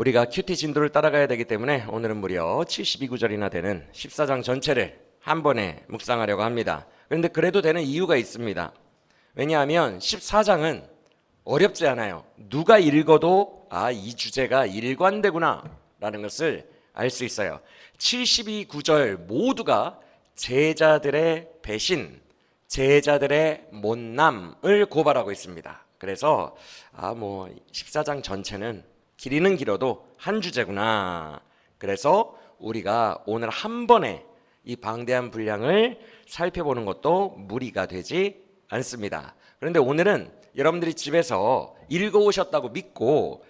우리가 큐티 진도를 따라가야 되기 때문에 오늘은 무려 72구절이나 되는 14장 전체를 한 번에 묵상하려고 합니다. 그런데 그래도 되는 이유가 있습니다. 왜냐하면 14장은 어렵지 않아요. 누가 읽어도 이 주제가 일관되구나 라는 것을 알 수 있어요. 72구절 모두가 제자들의 배신, 제자들의 못남을 고발하고 있습니다. 그래서 14장 전체는 길이는 길어도 한 주제구나. 그래서 우리가 오늘 한 번에 이 방대한 분량을 살펴보는 것도 무리가 되지 않습니다. 그런데 오늘은 여러분들이 집에서 읽어오셨다고 믿고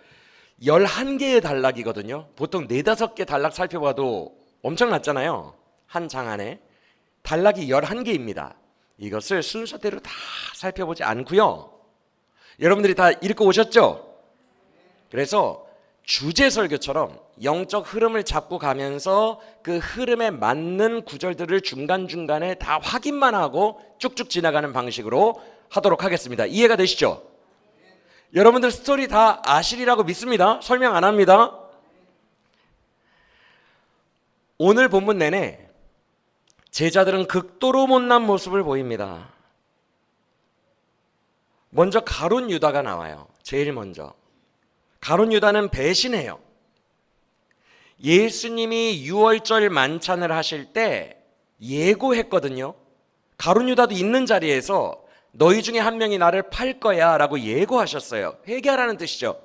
11개의 단락이거든요. 보통 4, 5개 단락 살펴봐도 엄청났잖아요. 한 장 안에 단락이 11개입니다. 이것을 순서대로 다 살펴보지 않고요. 여러분들이 다 읽어오셨죠? 그래서 주제 설교처럼 영적 흐름을 잡고 가면서 그 흐름에 맞는 구절들을 중간중간에 다 확인만 하고 쭉쭉 지나가는 방식으로 하도록 하겠습니다. 이해가 되시죠? 여러분들 스토리 다 아시리라고 믿습니다. 설명 안 합니다. 오늘 본문 내내 제자들은 극도로 못난 모습을 보입니다. 먼저 가룟 유다가 나와요. 제일 먼저. 가룟 유다는 배신해요. 예수님이 유월절 만찬을 하실 때 예고했거든요. 가룟 유다도 있는 자리에서 너희 중에 한 명이 나를 팔 거야 라고 예고하셨어요. 회개하라는 뜻이죠.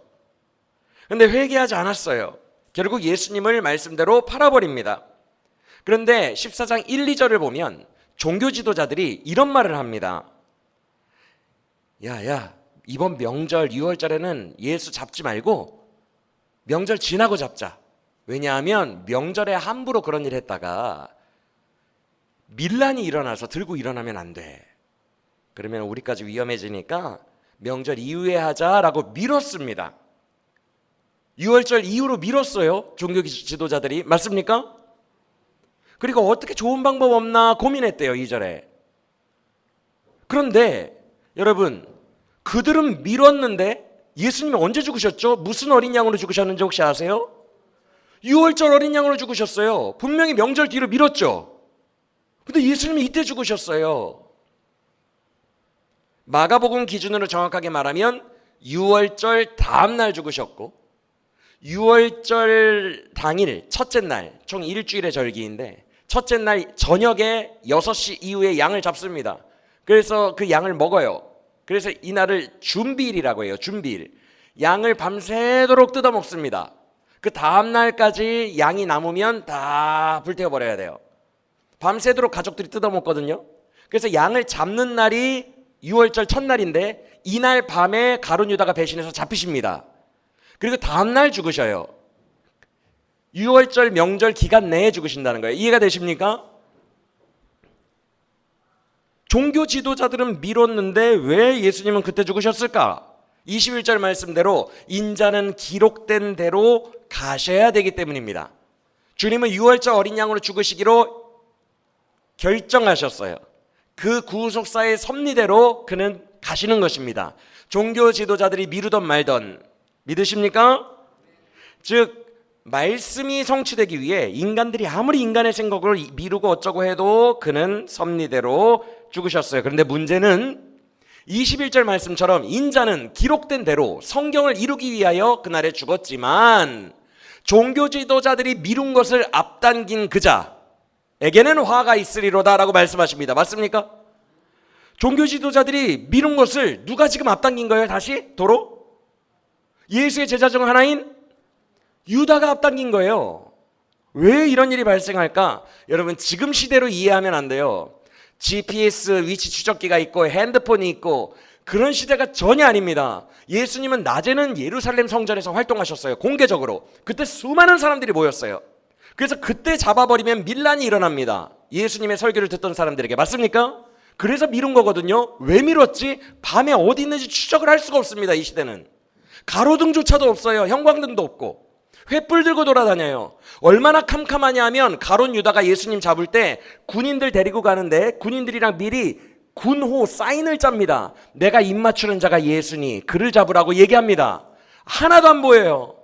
근데 회개하지 않았어요. 결국 예수님을 말씀대로 팔아버립니다. 그런데 14장 1, 2절을 보면 종교 지도자들이 이런 말을 합니다. 야, 이번 명절 6월절에는 예수 잡지 말고 명절 지나고 잡자. 왜냐하면 명절에 함부로 그런 일 했다가 밀란이 일어나서 들고 일어나면 안 돼. 그러면 우리까지 위험해지니까 명절 이후에 하자라고 미뤘습니다. 6월절 이후로 미뤘어요. 종교 지도자들이. 맞습니까? 그리고 어떻게 좋은 방법 없나 고민했대요. 2절에. 그런데 여러분, 그들은 미뤘는데 예수님이 언제 죽으셨죠? 무슨 어린 양으로 죽으셨는지 혹시 아세요? 6월절 어린 양으로 죽으셨어요. 분명히 명절 뒤로 미뤘죠. 근데 예수님이 이때 죽으셨어요. 마가복음 기준으로 정확하게 말하면 6월절 다음 날 죽으셨고 6월절 당일 첫째 날, 총 일주일의 절기인데 첫째 날 저녁에 6시 이후에 양을 잡습니다. 그래서 그 양을 먹어요. 그래서 이날을 준비일이라고 해요. 준비일. 양을 밤새도록 뜯어 먹습니다. 그 다음 날까지 양이 남으면 다 불태워버려야 돼요. 밤새도록 가족들이 뜯어 먹거든요. 그래서 양을 잡는 날이 6월절 첫날인데 이날 밤에 가룟 유다가 배신해서 잡히십니다. 그리고 다음 날 죽으셔요. 6월절 명절 기간 내에 죽으신다는 거예요. 이해가 되십니까? 종교 지도자들은 미뤘는데 왜 예수님은 그때 죽으셨을까? 21절 말씀대로 인자는 기록된 대로 가셔야 되기 때문입니다. 주님은 6월절 어린 양으로 죽으시기로 결정하셨어요. 그 구속사의 섭리대로 그는 가시는 것입니다. 종교 지도자들이 미루던 말던 믿으십니까? 즉 말씀이 성취되기 위해 인간들이 아무리 인간의 생각을 미루고 어쩌고 해도 그는 섭리대로 죽으셨어요. 그런데 문제는 21절 말씀처럼 인자는 기록된 대로 성경을 이루기 위하여 그날에 죽었지만 종교 지도자들이 미룬 것을 앞당긴 그자에게는 화가 있으리로다 라고 말씀하십니다. 맞습니까? 종교 지도자들이 미룬 것을 누가 지금 앞당긴 거예요? 다시 도로? 예수의 제자 중 하나인 유다가 앞당긴 거예요. 왜 이런 일이 발생할까? 여러분 지금 시대로 이해하면 안 돼요. GPS 위치 추적기가 있고 핸드폰이 있고 그런 시대가 전혀 아닙니다. 예수님은 낮에는 예루살렘 성전에서 활동하셨어요. 공개적으로. 그때 수많은 사람들이 모였어요. 그래서 그때 잡아버리면 밀란이 일어납니다. 예수님의 설교를 듣던 사람들에게. 맞습니까? 그래서 미룬 거거든요. 왜 미뤘지? 밤에 어디 있는지 추적을 할 수가 없습니다. 이 시대는. 가로등조차도 없어요. 형광등도 없고. 횃불 들고 돌아다녀요. 얼마나 캄캄하냐 하면 가룟 유다가 예수님 잡을 때 군인들 데리고 가는데 군인들이랑 미리 군호 사인을 짭니다. 내가 입 맞추는 자가 예수니 그를 잡으라고 얘기합니다. 하나도 안 보여요.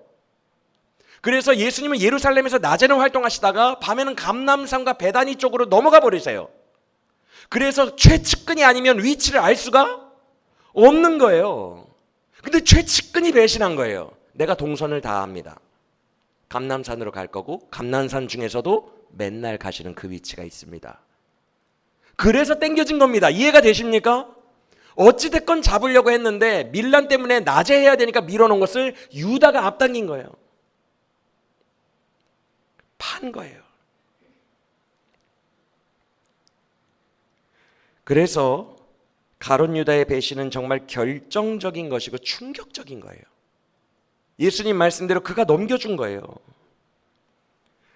그래서 예수님은 예루살렘에서 낮에는 활동하시다가 밤에는 감람산과 베다니 쪽으로 넘어가 버리세요. 그래서 최측근이 아니면 위치를 알 수가 없는 거예요. 근데 최측근이 배신한 거예요. 내가 동선을 다 압니다. 감람산으로 갈 거고 감람산 중에서도 맨날 가시는 그 위치가 있습니다. 그래서 땡겨진 겁니다. 이해가 되십니까? 어찌됐건 잡으려고 했는데 밀란 때문에 낮에 해야 되니까 밀어놓은 것을 유다가 앞당긴 거예요. 판 거예요. 그래서 가룟 유다의 배신은 정말 결정적인 것이고 충격적인 거예요. 예수님 말씀대로 그가 넘겨준 거예요.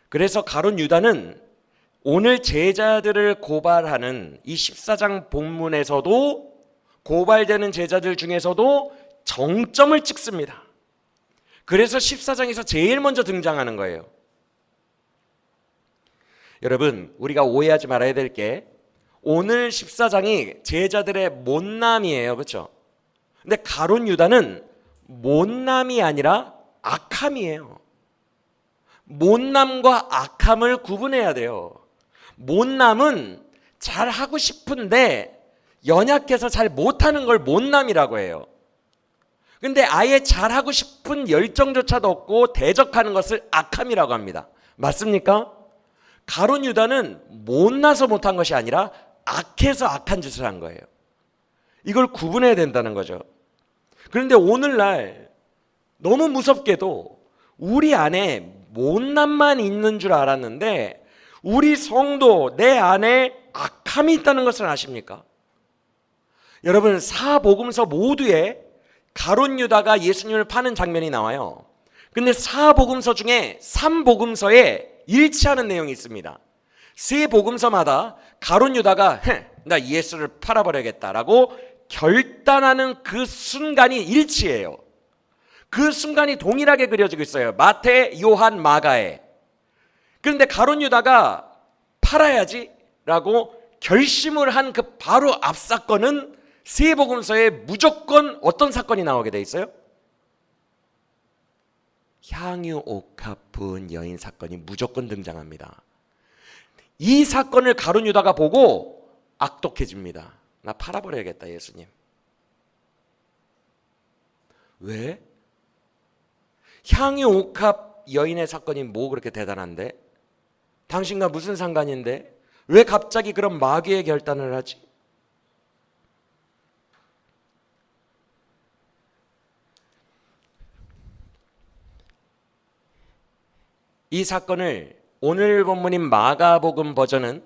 그래서 가룟 유다는 오늘 제자들을 고발하는 이 14장 본문에서도 고발되는 제자들 중에서도 정점을 찍습니다. 그래서 14장에서 제일 먼저 등장하는 거예요. 여러분, 우리가 오해하지 말아야 될 게 오늘 14장이 제자들의 못남이에요. 그렇죠? 근데 가룟 유다는 못남이 아니라 악함이에요. 못남과 악함을 구분해야 돼요. 못남은 잘하고 싶은데 연약해서 잘 못하는 걸 못남이라고 해요. 근데 아예 잘하고 싶은 열정조차도 없고 대적하는 것을 악함이라고 합니다. 맞습니까? 가룟 유다는 못나서 못한 것이 아니라 악해서 악한 짓을 한 거예요. 이걸 구분해야 된다는 거죠. 그런데 오늘날 너무 무섭게도 우리 안에 못남만 있는 줄 알았는데 우리 성도 내 안에 악함이 있다는 것을 아십니까? 여러분, 사복음서 모두에 가룟 유다가 예수님을 파는 장면이 나와요. 근데 사복음서 중에 3복음서에 일치하는 내용이 있습니다. 세 복음서마다 가룟 유다가 나 예수를 팔아버려야겠다라고 결단하는 그 순간이 일치해요. 그 순간이 동일하게 그려지고 있어요. 마태, 요한, 마가에. 그런데 가룟 유다가 팔아야지라고 결심을 한 그 바로 앞 사건은 세 복음서에 무조건 어떤 사건이 나오게 돼 있어요? 향유 옥합 부은 여인 사건이 무조건 등장합니다. 이 사건을 가룟 유다가 보고 악독해집니다. 나 팔아버려야겠다, 예수님. 왜? 향유 옥합 여인의 사건이 뭐 그렇게 대단한데? 당신과 무슨 상관인데? 왜 갑자기 그런 마귀의 결단을 하지? 이 사건을 오늘 본문인 마가복음 버전은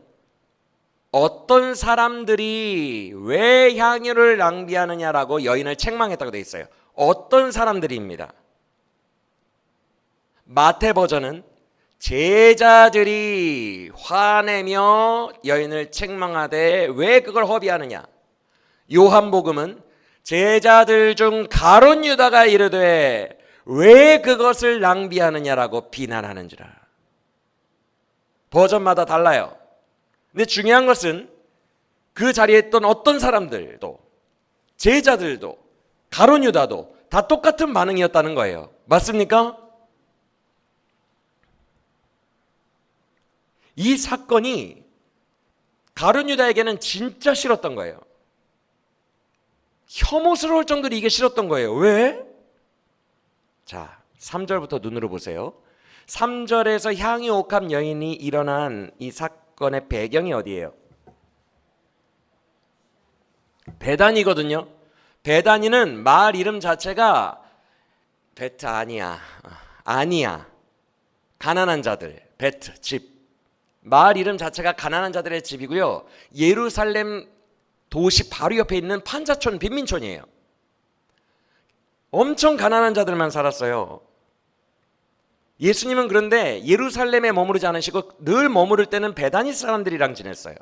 어떤 사람들이 왜 향유를 낭비하느냐라고 여인을 책망했다고 되어 있어요. 어떤 사람들입니다. 마태 버전은 제자들이 화내며 여인을 책망하되 왜 그걸 허비하느냐. 요한복음은 제자들 중 가룟 유다가 이르되 왜 그것을 낭비하느냐라고 비난하는지라. 버전마다 달라요. 근데 중요한 것은 그 자리에 있던 어떤 사람들도 제자들도 가룟 유다도 다 똑같은 반응이었다는 거예요. 맞습니까? 이 사건이 가룟 유다에게는 진짜 싫었던 거예요. 혐오스러울 정도로 이게 싫었던 거예요. 왜? 자, 3절부터 눈으로 보세요. 3절에서 향유 옥합 여인이 일어난 이 사건의 배경이 어디예요? 베다니거든요. 베다니는 마을 이름 자체가 베트 아니야. 가난한 자들, 베트, 집. 마을 이름 자체가 가난한 자들의 집이고요. 예루살렘 도시 바로 옆에 있는 판자촌, 빈민촌이에요. 엄청 가난한 자들만 살았어요. 예수님은 그런데 예루살렘에 머무르지 않으시고 늘 머무를 때는 베다니 사람들이랑 지냈어요.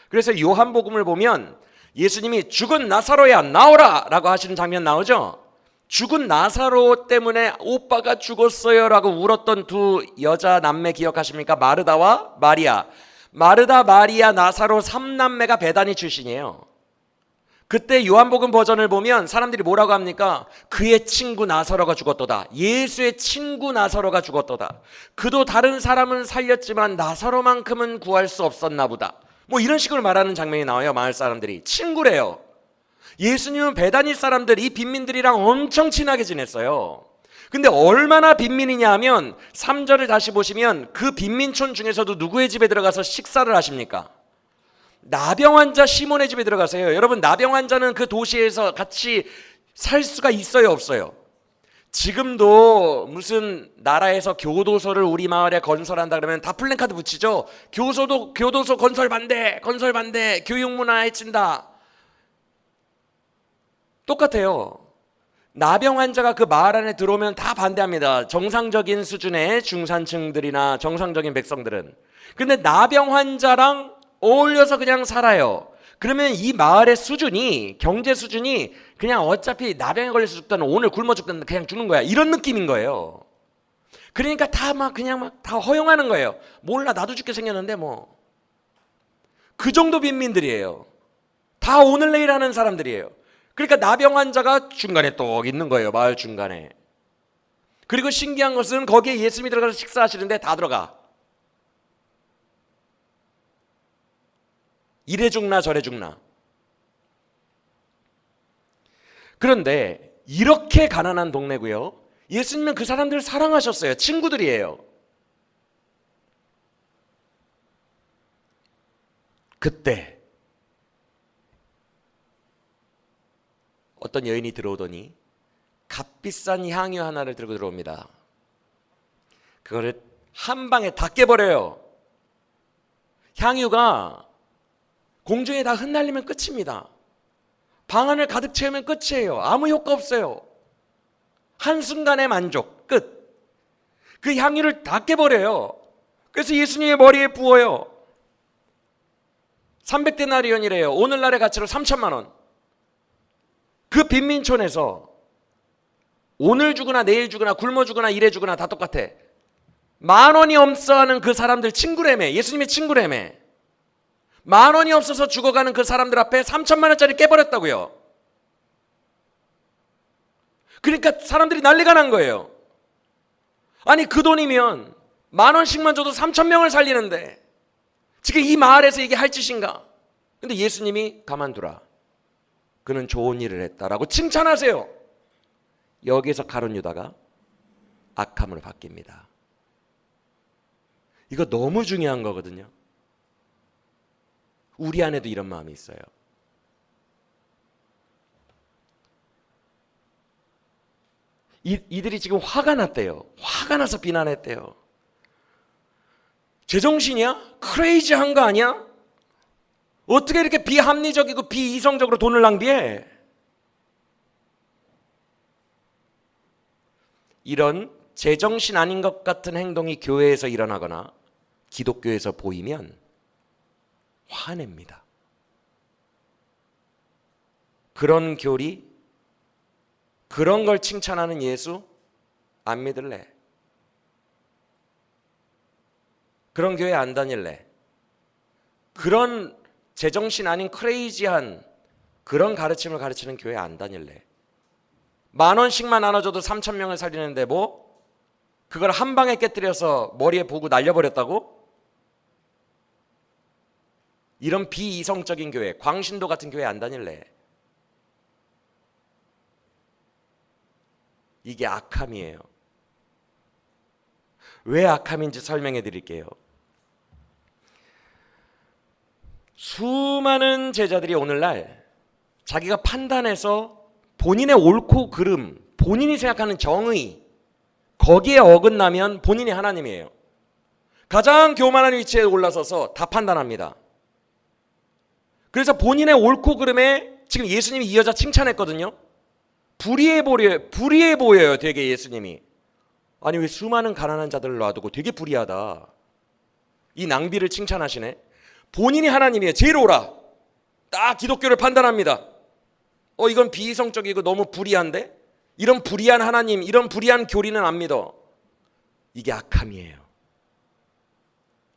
그래서 요한복음을 보면 예수님이 죽은 나사로야 나오라 라고 하시는 장면 나오죠. 죽은 나사로 때문에 오빠가 죽었어요 라고 울었던 두 여자 남매 기억하십니까? 마르다와 마리아. 마르다, 마리아, 나사로 3남매가 베다니 출신이에요. 그때 요한복음 버전을 보면 사람들이 뭐라고 합니까? 그의 친구 나사로가 죽었도다. 예수의 친구 나사로가 죽었도다. 그도 다른 사람은 살렸지만 나사로만큼은 구할 수 없었나 보다. 뭐 이런 식으로 말하는 장면이 나와요. 마을 사람들이. 친구래요. 예수님은 베다니 사람들, 이 빈민들이랑 엄청 친하게 지냈어요. 근데 얼마나 빈민이냐 하면 3절을 다시 보시면 그 빈민촌 중에서도 누구의 집에 들어가서 식사를 하십니까? 나병 환자 시몬의 집에 들어가세요. 여러분, 나병 환자는 그 도시에서 같이 살 수가 있어요, 없어요? 지금도 무슨 나라에서 교도소를 우리 마을에 건설한다 그러면 다 플랜카드 붙이죠. 교도소 건설 반대, 교육 문화 해친다. 똑같아요. 나병 환자가 그 마을 안에 들어오면 다 반대합니다. 정상적인 수준의 중산층들이나 정상적인 백성들은. 근데 나병 환자랑 어울려서 그냥 살아요. 그러면 이 마을의 수준이, 경제 수준이 그냥 어차피 나병에 걸려서 죽든 오늘 굶어 죽든 그냥 죽는 거야. 이런 느낌인 거예요. 그러니까 다 다 허용하는 거예요. 몰라, 나도 죽게 생겼는데 뭐. 그 정도 빈민들이에요. 다 오늘 내일 하는 사람들이에요. 그러니까 나병 환자가 중간에 또 있는 거예요. 마을 중간에. 그리고 신기한 것은 거기에 예수님이 들어가서 식사하시는데 다 들어가. 이래 죽나 저래 죽나. 그런데 이렇게 가난한 동네고요. 예수님은 그 사람들을 사랑하셨어요. 친구들이에요. 그때 어떤 여인이 들어오더니 값비싼 향유 하나를 들고 들어옵니다. 그거를 한 방에 다 깨버려요. 향유가 공중에 다 흩날리면 끝입니다. 방 안을 가득 채우면 끝이에요. 아무 효과 없어요. 한순간의 만족, 끝. 그 향유를 다 깨버려요. 그래서 예수님의 머리에 부어요. 300데나리온이래요. 오늘날의 가치로 3천만 원. 그 빈민촌에서 오늘 죽으나 내일 죽으나 굶어 죽으나 이래 죽으나 다 똑같아. 10,000원이 없어 하는 그 사람들 친구라며. 예수님의 친구라며. 10,000원이 없어서 죽어가는 그 사람들 앞에 3천만 원짜리 깨버렸다고요. 그러니까 사람들이 난리가 난 거예요. 아니, 그 돈이면 10,000원씩만 줘도 3,000명을 살리는데 지금 이 마을에서 이게 할 짓인가? 근데 예수님이 가만두라, 그는 좋은 일을 했다라고 칭찬하세요. 여기에서 가룟 유다가 악함으로 바뀝니다. 이거 너무 중요한 거거든요. 우리 안에도 이런 마음이 있어요. 이들이 지금 화가 났대요. 화가 나서 비난했대요. 제정신이야? 크레이지한 거 아니야? 어떻게 이렇게 비합리적이고 비이성적으로 돈을 낭비해? 이런 제정신 아닌 것 같은 행동이 교회에서 일어나거나 기독교에서 보이면 화냅니다. 그런 교리, 그런 걸 칭찬하는 예수 안 믿을래? 그런 교회 안 다닐래? 그런 제정신 아닌 크레이지한 그런 가르침을 가르치는 교회 안 다닐래? 10,000원씩만 나눠줘도 3,000명을 살리는데 뭐? 그걸 한 방에 깨뜨려서 머리에 보고 날려버렸다고? 이런 비이성적인 교회, 광신도 같은 교회 안 다닐래? 이게 악함이에요. 왜 악함인지 설명해 드릴게요. 수많은 제자들이 오늘날 자기가 판단해서 본인의 옳고 그름, 본인이 생각하는 정의, 거기에 어긋나면 본인이 하나님이에요. 가장 교만한 위치에 올라서서 다 판단합니다. 그래서 본인의 옳고 그름에 지금 예수님이 이 여자 칭찬했거든요. 불의해 보여요, 되게 예수님이. 아니, 왜 수많은 가난한 자들을 놔두고 되게 불의하다. 이 낭비를 칭찬하시네. 본인이 하나님이에요. 제일 옳아. 딱 기독교를 판단합니다. 이건 비이성적이고 너무 불의한데? 이런 불의한 하나님, 이런 불의한 교리는 안 믿어. 이게 악함이에요.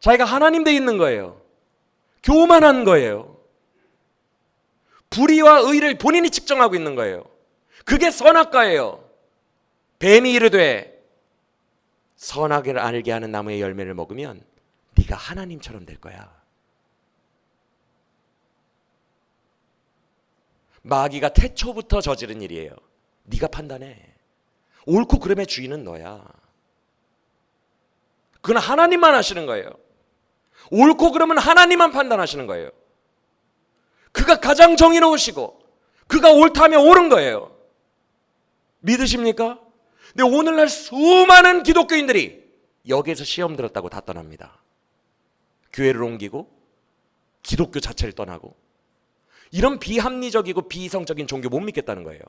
자기가 하나님 돼 있는 거예요. 교만한 거예요. 불의와 의를 본인이 측정하고 있는 거예요. 그게 선악과예요. 뱀이 이르되 선악을 알게 하는 나무의 열매를 먹으면 네가 하나님처럼 될 거야. 마귀가 태초부터 저지른 일이에요. 네가 판단해. 옳고 그름의 주인은 너야. 그건 하나님만 하시는 거예요. 옳고 그름은 하나님만 판단하시는 거예요. 그가 가장 정의로우시고 그가 옳다면 옳은 거예요. 믿으십니까? 근데 오늘날 수많은 기독교인들이 여기에서 시험 들었다고 다 떠납니다. 교회를 옮기고 기독교 자체를 떠나고 이런 비합리적이고 비이성적인 종교 못 믿겠다는 거예요.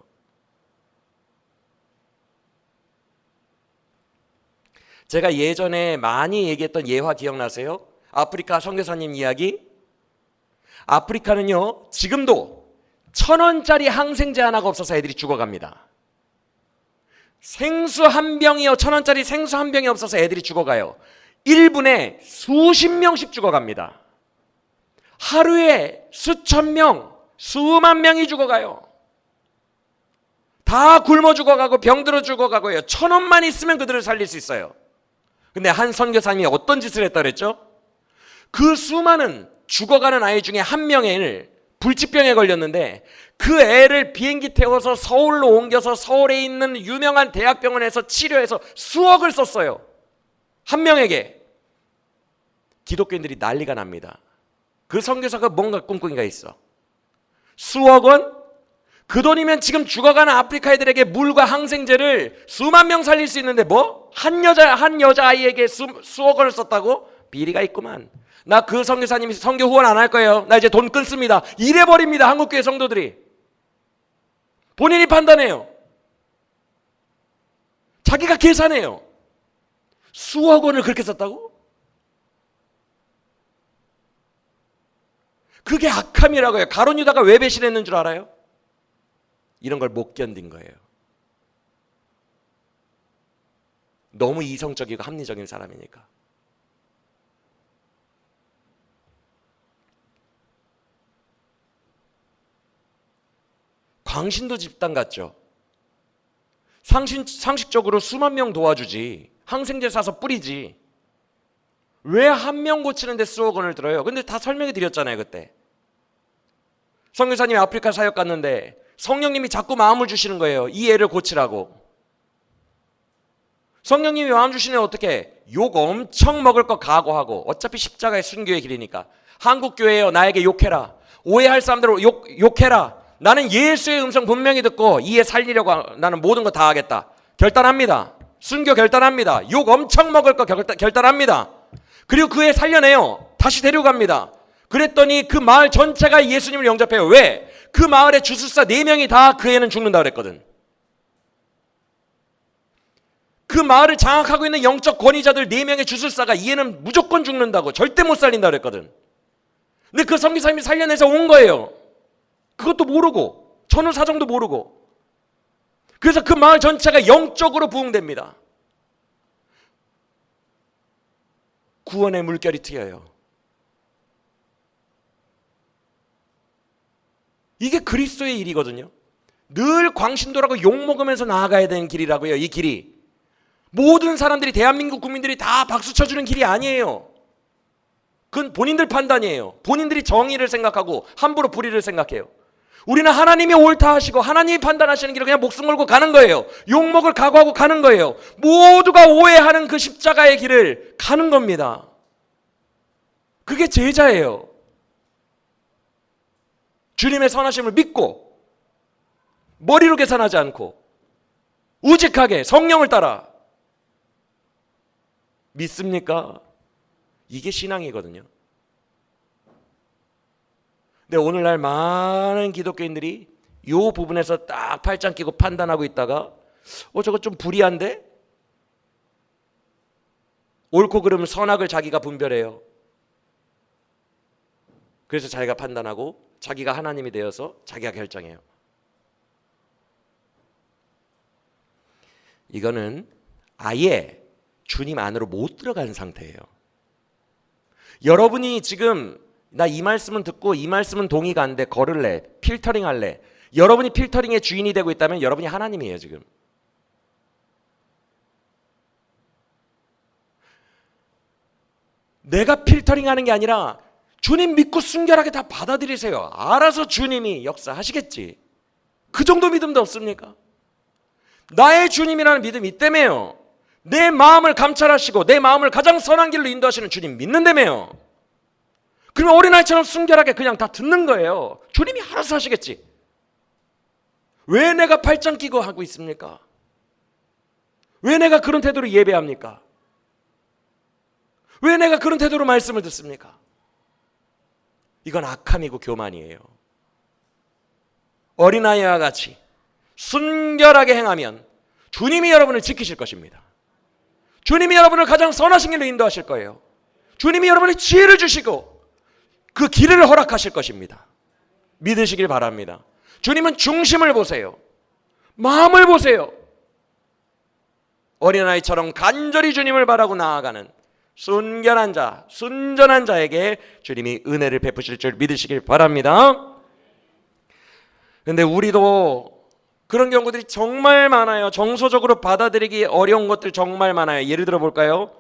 제가 예전에 많이 얘기했던 예화 기억나세요? 아프리카 선교사님 이야기. 아프리카는요 지금도 1,000원짜리 항생제 하나가 없어서 애들이 죽어갑니다. 생수 한 병이요 1,000원짜리 생수 한 병이 없어서 애들이 죽어가요. 1분에 수십 명씩 죽어갑니다. 하루에 수천 명, 수만 명이 죽어가요. 다 굶어 죽어가고 병들어 죽어가고요. 1,000원만 있으면 그들을 살릴 수 있어요. 근데 한 선교사님이 어떤 짓을 했다 그랬죠? 그 수많은 죽어가는 아이 중에 한 명을 불치병에 걸렸는데 그 애를 비행기 태워서 서울로 옮겨서 서울에 있는 유명한 대학병원에서 치료해서 수억을 썼어요. 한 명에게. 기독교인들이 난리가 납니다. 그 선교사가 뭔가 꿍꿍이가 있어. 수억 원? 그 돈이면 지금 죽어가는 아프리카 애들에게 물과 항생제를 수만 명 살릴 수 있는데 뭐? 한 여자 아이에게 수억 원을 썼다고? 비리가 있구만. 나 그 선교사님이 선교 후원 안 할 거예요. 나 이제 돈 끊습니다. 이래버립니다. 한국교회 성도들이. 본인이 판단해요. 자기가 계산해요. 수억 원을 그렇게 썼다고? 그게 악함이라고요. 가룟 유다가 왜 배신했는 줄 알아요? 이런 걸 못 견딘 거예요. 너무 이성적이고 합리적인 사람이니까. 광신도 집단 같죠? 상식적으로 수만 명 도와주지. 항생제 사서 뿌리지. 왜 한 명 고치는데 수억 원을 들어요? 근데 다 설명해 드렸잖아요, 그때. 선교사님이 아프리카 사역 갔는데 성령님이 자꾸 마음을 주시는 거예요. 이 애를 고치라고. 성령님이 마음 주시면 어떻게? 욕 엄청 먹을 거 각오하고. 어차피 십자가의 순교의 길이니까. 한국 교회요, 나에게 욕해라. 오해할 사람들은 욕해라. 나는 예수의 음성 분명히 듣고 이에 살리려고 나는 모든 거 다 하겠다. 결단합니다. 순교 결단합니다. 욕 엄청 먹을 거 결단합니다. 그리고 그 애 살려내요. 다시 데려갑니다. 그랬더니 그 마을 전체가 예수님을 영접해요. 왜? 그 마을의 주술사 4명이 다 그 애는 죽는다 그랬거든. 그 마을을 장악하고 있는 영적 권위자들 4명의 주술사가 이 애는 무조건 죽는다고, 절대 못 살린다 그랬거든. 근데 그 선교사님이 살려내서 온 거예요. 그것도 모르고, 전후 사정도 모르고. 그래서 그 마을 전체가 영적으로 부흥됩니다. 구원의 물결이 튀어요. 이게 그리스도의 일이거든요. 늘 광신도라고 욕먹으면서 나아가야 되는 길이라고요. 이 길이. 모든 사람들이, 대한민국 국민들이 다 박수 쳐주는 길이 아니에요. 그건 본인들 판단이에요. 본인들이 정의를 생각하고 함부로 불의를 생각해요. 우리는 하나님이 옳다 하시고 하나님이 판단하시는 길을 그냥 목숨 걸고 가는 거예요. 욕먹을 각오하고 가는 거예요. 모두가 오해하는 그 십자가의 길을 가는 겁니다. 그게 제자예요. 주님의 선하심을 믿고 머리로 계산하지 않고 우직하게 성령을 따라. 믿습니까? 이게 신앙이거든요. 근데 오늘날 많은 기독교인들이 이 부분에서 딱 팔짱 끼고 판단하고 있다가 저거 좀 불의한데? 옳고 그름 선악을 자기가 분별해요. 그래서 자기가 판단하고 자기가 하나님이 되어서 자기가 결정해요. 이거는 아예 주님 안으로 못 들어간 상태예요. 여러분이 지금 나 이 말씀은 듣고 이 말씀은 동의가 안 돼. 걸을래. 필터링 할래. 여러분이 필터링의 주인이 되고 있다면 여러분이 하나님이에요, 지금. 내가 필터링 하는 게 아니라 주님 믿고 순결하게 다 받아들이세요. 알아서 주님이 역사하시겠지. 그 정도 믿음도 없습니까? 나의 주님이라는 믿음이 있다며요. 내 마음을 감찰하시고 내 마음을 가장 선한 길로 인도하시는 주님 믿는다며요. 그러면 어린아이처럼 순결하게 그냥 다 듣는 거예요. 주님이 알아서 하시겠지. 왜 내가 팔짱 끼고 하고 있습니까? 왜 내가 그런 태도로 예배합니까? 왜 내가 그런 태도로 말씀을 듣습니까? 이건 악함이고 교만이에요. 어린아이와 같이 순결하게 행하면 주님이 여러분을 지키실 것입니다. 주님이 여러분을 가장 선하신 길로 인도하실 거예요. 주님이 여러분의 지혜를 주시고 그 길을 허락하실 것입니다. 믿으시길 바랍니다. 주님은 중심을 보세요. 마음을 보세요. 어린아이처럼 간절히 주님을 바라고 나아가는 순결한 자, 순전한 자에게 주님이 은혜를 베푸실 줄 믿으시길 바랍니다. 근데 우리도 그런 경우들이 정말 많아요. 정서적으로 받아들이기 어려운 것들 정말 많아요. 예를 들어 볼까요?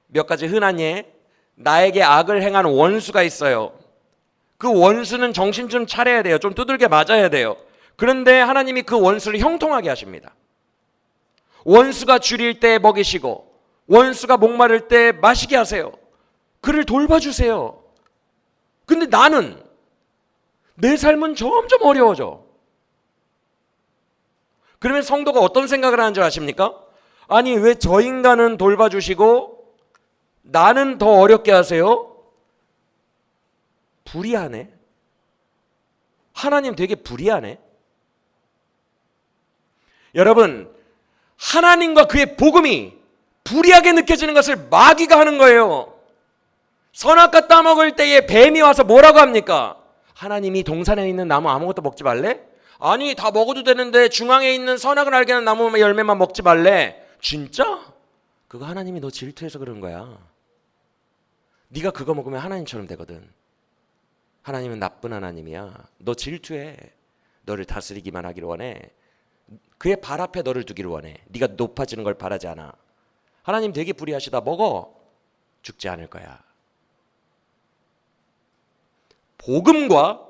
몇 가지 흔한 예. 나에게 악을 행한 원수가 있어요. 그 원수는 정신 좀 차려야 돼요. 좀 두들겨 맞아야 돼요. 그런데 하나님이 그 원수를 형통하게 하십니다. 원수가 줄일 때 먹이시고 원수가 목마를 때 마시게 하세요. 그를 돌봐주세요. 근데 나는 내 삶은 점점 어려워져. 그러면 성도가 어떤 생각을 하는 줄 아십니까? 아니 왜 저 인간은 돌봐주시고 나는 더 어렵게 하세요? 불의하네. 하나님 되게 불의하네. 여러분, 하나님과 그의 복음이 불의하게 느껴지는 것을 마귀가 하는 거예요. 선악과 따먹을 때에 뱀이 와서 뭐라고 합니까? 하나님이 동산에 있는 나무 아무것도 먹지 말래? 아니 다 먹어도 되는데 중앙에 있는 선악을 알게 하는 나무 열매만 먹지 말래? 진짜? 그거 하나님이 너 질투해서 그런 거야. 네가 그거 먹으면 하나님처럼 되거든. 하나님은 나쁜 하나님이야. 너 질투해. 너를 다스리기만 하기를 원해. 그의 발 앞에 너를 두기를 원해. 네가 높아지는 걸 바라지 않아. 하나님 되게 불의하시다. 먹어. 죽지 않을 거야. 복음과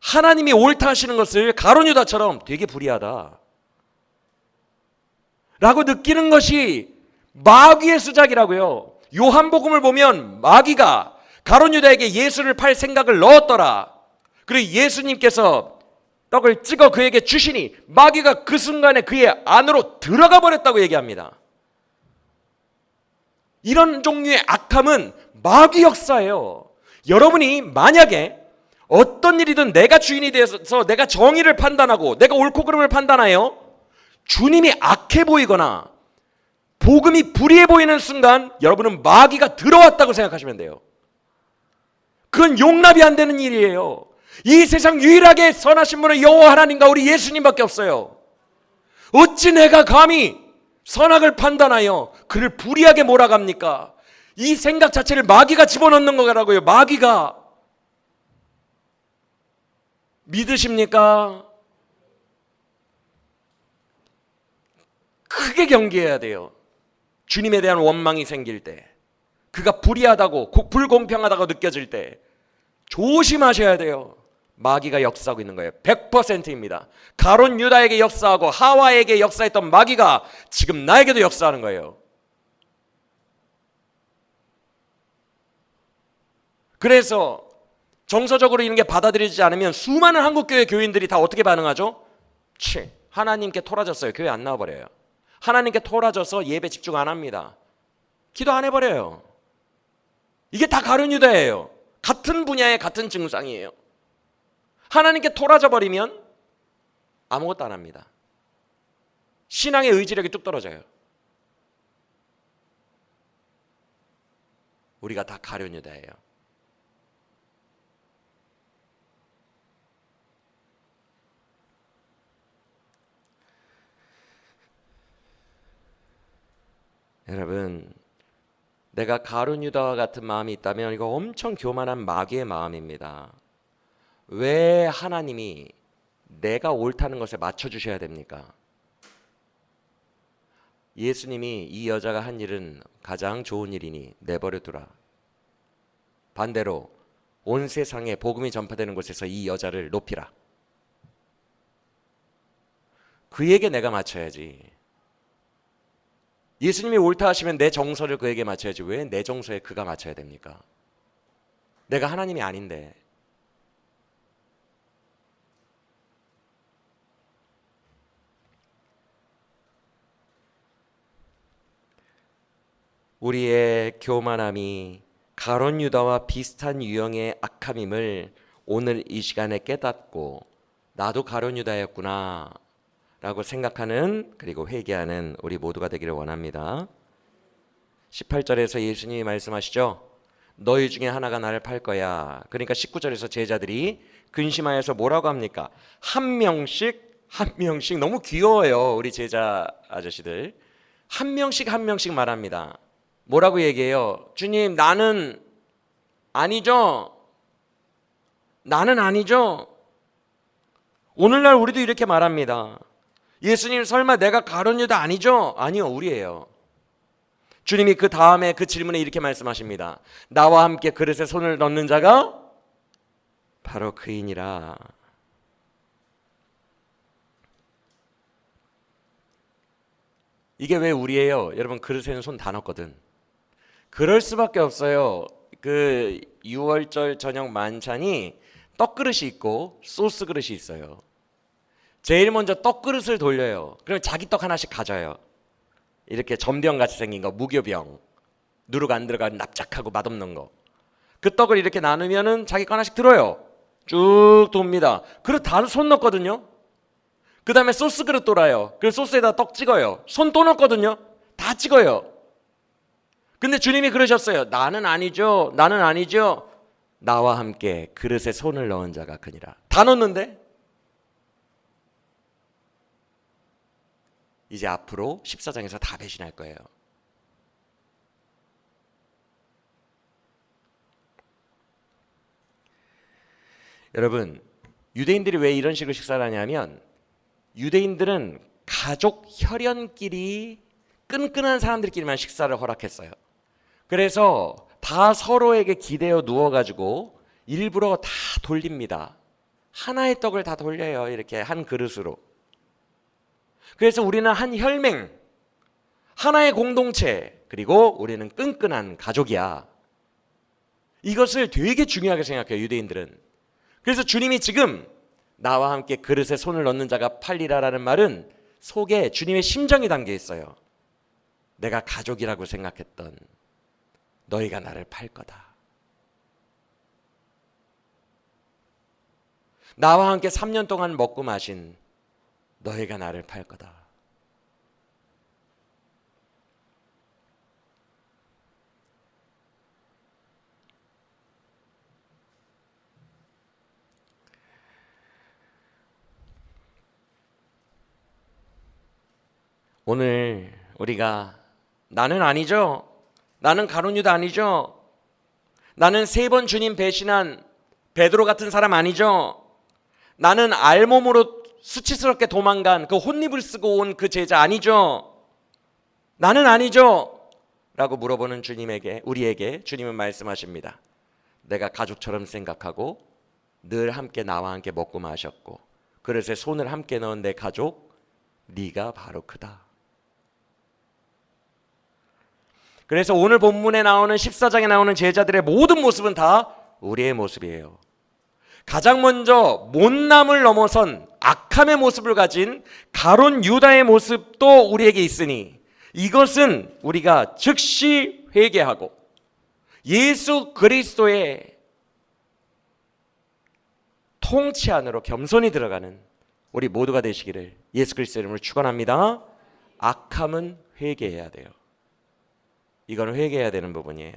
하나님이 옳다 하시는 것을 가룟 유다처럼 되게 불의하다 라고 느끼는 것이 마귀의 수작이라고요. 요한복음을 보면 마귀가 가룟 유다에게 예수를 팔 생각을 넣었더라. 그리고 예수님께서 떡을 찍어 그에게 주시니 마귀가 그 순간에 그의 안으로 들어가 버렸다고 얘기합니다. 이런 종류의 악함은 마귀 역사예요. 여러분이 만약에 어떤 일이든 내가 주인이 되어서 내가 정의를 판단하고 내가 옳고 그름을 판단하여 주님이 악해 보이거나 복음이 불의해 보이는 순간 여러분은 마귀가 들어왔다고 생각하시면 돼요. 그건 용납이 안 되는 일이에요. 이 세상 유일하게 선하신 분은 여호와 하나님과 우리 예수님밖에 없어요. 어찌 내가 감히 선악을 판단하여 그를 불의하게 몰아갑니까? 이 생각 자체를 마귀가 집어넣는 거라고요. 마귀가. 믿으십니까? 크게 경계해야 돼요. 주님에 대한 원망이 생길 때, 그가 불의하다고 불공평하다고 느껴질 때 조심하셔야 돼요. 마귀가 역사하고 있는 거예요. 100%입니다. 가룟 유다에게 역사하고 하와에게 역사했던 마귀가 지금 나에게도 역사하는 거예요. 그래서 정서적으로 이런 게 받아들이지 않으면 수많은 한국교회 교인들이 다 어떻게 반응하죠? 하나님께 토라졌어요. 교회 안 나와버려요. 하나님께 토라져서 예배 집중 안 합니다. 기도 안 해버려요. 이게 다 가룟 유다예요. 같은 분야의 같은 증상이에요. 하나님께 토라져 버리면 아무것도 안 합니다. 신앙의 의지력이 뚝 떨어져요. 우리가 다 가룟 유다예요. 여러분, 내가 가룟 유다와 같은 마음이 있다면 이거 엄청 교만한 마귀의 마음입니다. 왜 하나님이 내가 옳다는 것에 맞춰주셔야 됩니까? 예수님이 이 여자가 한 일은 가장 좋은 일이니 내버려 두라. 반대로 온 세상에 복음이 전파되는 곳에서 이 여자를 높이라. 그에게 내가 맞춰야지. 예수님이 옳다 하시면 내 정서를 그에게 맞춰야지. 왜 내 정서에 그가 맞춰야 됩니까? 내가 하나님이 아닌데. 우리의 교만함이 가룟 유다와 비슷한 유형의 악함임을 오늘 이 시간에 깨닫고 나도 가룟 유다였구나 라고 생각하는, 그리고 회개하는 우리 모두가 되기를 원합니다. 18절에서 예수님이 말씀하시죠. 너희 중에 하나가 나를 팔 거야. 그러니까 19절에서 제자들이 근심하여서 뭐라고 합니까? 한 명씩 너무 귀여워요. 우리 제자 아저씨들 한 명씩 말합니다. 뭐라고 얘기해요? 주님, 나는 아니죠. 나는 아니죠. 오늘날 우리도 이렇게 말합니다. 예수님, 설마 내가 가룟 유다 아니죠? 아니요, 우리예요. 주님이 그 다음에 그 질문에 이렇게 말씀하십니다. 나와 함께 그릇에 손을 넣는 자가 바로 그이니라. 이게 왜 우리예요? 여러분, 그릇에는 손 다 넣거든. 그럴 수밖에 없어요. 그 6월절 저녁 만찬이 떡그릇이 있고 소스 그릇이 있어요. 제일 먼저 떡그릇을 돌려요. 그럼 자기 떡 하나씩 가져요. 이렇게 전병같이 생긴 거, 무교병, 누룩 안 들어간 납작하고 맛없는 거. 그 떡을 이렇게 나누면은 자기 거 하나씩 들어요. 쭉 돕니다. 그릇 다 손 넣거든요. 그 다음에 소스 그릇 돌아요. 그래서 소스에다 떡 찍어요. 손 또 넣거든요. 다 찍어요. 근데 주님이 그러셨어요. 나는 아니죠. 나는 아니죠. 나와 함께 그릇에 손을 넣은 자가 그니라. 다 넣었는데 이제 앞으로 14장에서 다 배신할 거예요. 여러분, 유대인들이 왜 이런 식으로 식사를 하냐면 유대인들은 가족 혈연끼리 끈끈한 사람들끼리만 식사를 허락했어요. 그래서 다 서로에게 기대어 누워가지고 일부러 다 돌립니다. 하나의 떡을 다 돌려요. 이렇게 한 그릇으로. 그래서 우리는 한 혈맹, 하나의 공동체, 그리고 우리는 끈끈한 가족이야. 이것을 되게 중요하게 생각해요, 유대인들은. 그래서 주님이 지금 나와 함께 그릇에 손을 넣는 자가 팔리라라는 말은 속에 주님의 심정이 담겨 있어요. 내가 가족이라고 생각했던 너희가 나를 팔 거다. 나와 함께 3년 동안 먹고 마신 너희가 나를 팔 거다. 오늘 우리가 나는 아니죠. 나는 가룟 유다 아니죠. 나는 3번 주님 배신한 베드로 같은 사람 아니죠. 나는 알몸으로 수치스럽게 도망간 그 혼입을 쓰고 온 그 제자 아니죠. 나는 아니죠. 라고 물어보는 주님에게, 우리에게 주님은 말씀하십니다. 내가 가족처럼 생각하고 늘 함께 나와 함께 먹고 마셨고 그릇에 손을 함께 넣은 내 가족, 네가 바로 그다. 그래서 오늘 본문에 나오는 14장에 나오는 제자들의 모든 모습은 다 우리의 모습이에요. 가장 먼저 못남을 넘어선 악함의 모습을 가진 가룟 유다의 모습도 우리에게 있으니 이것은 우리가 즉시 회개하고 예수 그리스도의 통치 안으로 겸손히 들어가는 우리 모두가 되시기를 예수 그리스도 이름으로 축원합니다. 악함은 회개해야 돼요. 이건 회개해야 되는 부분이에요.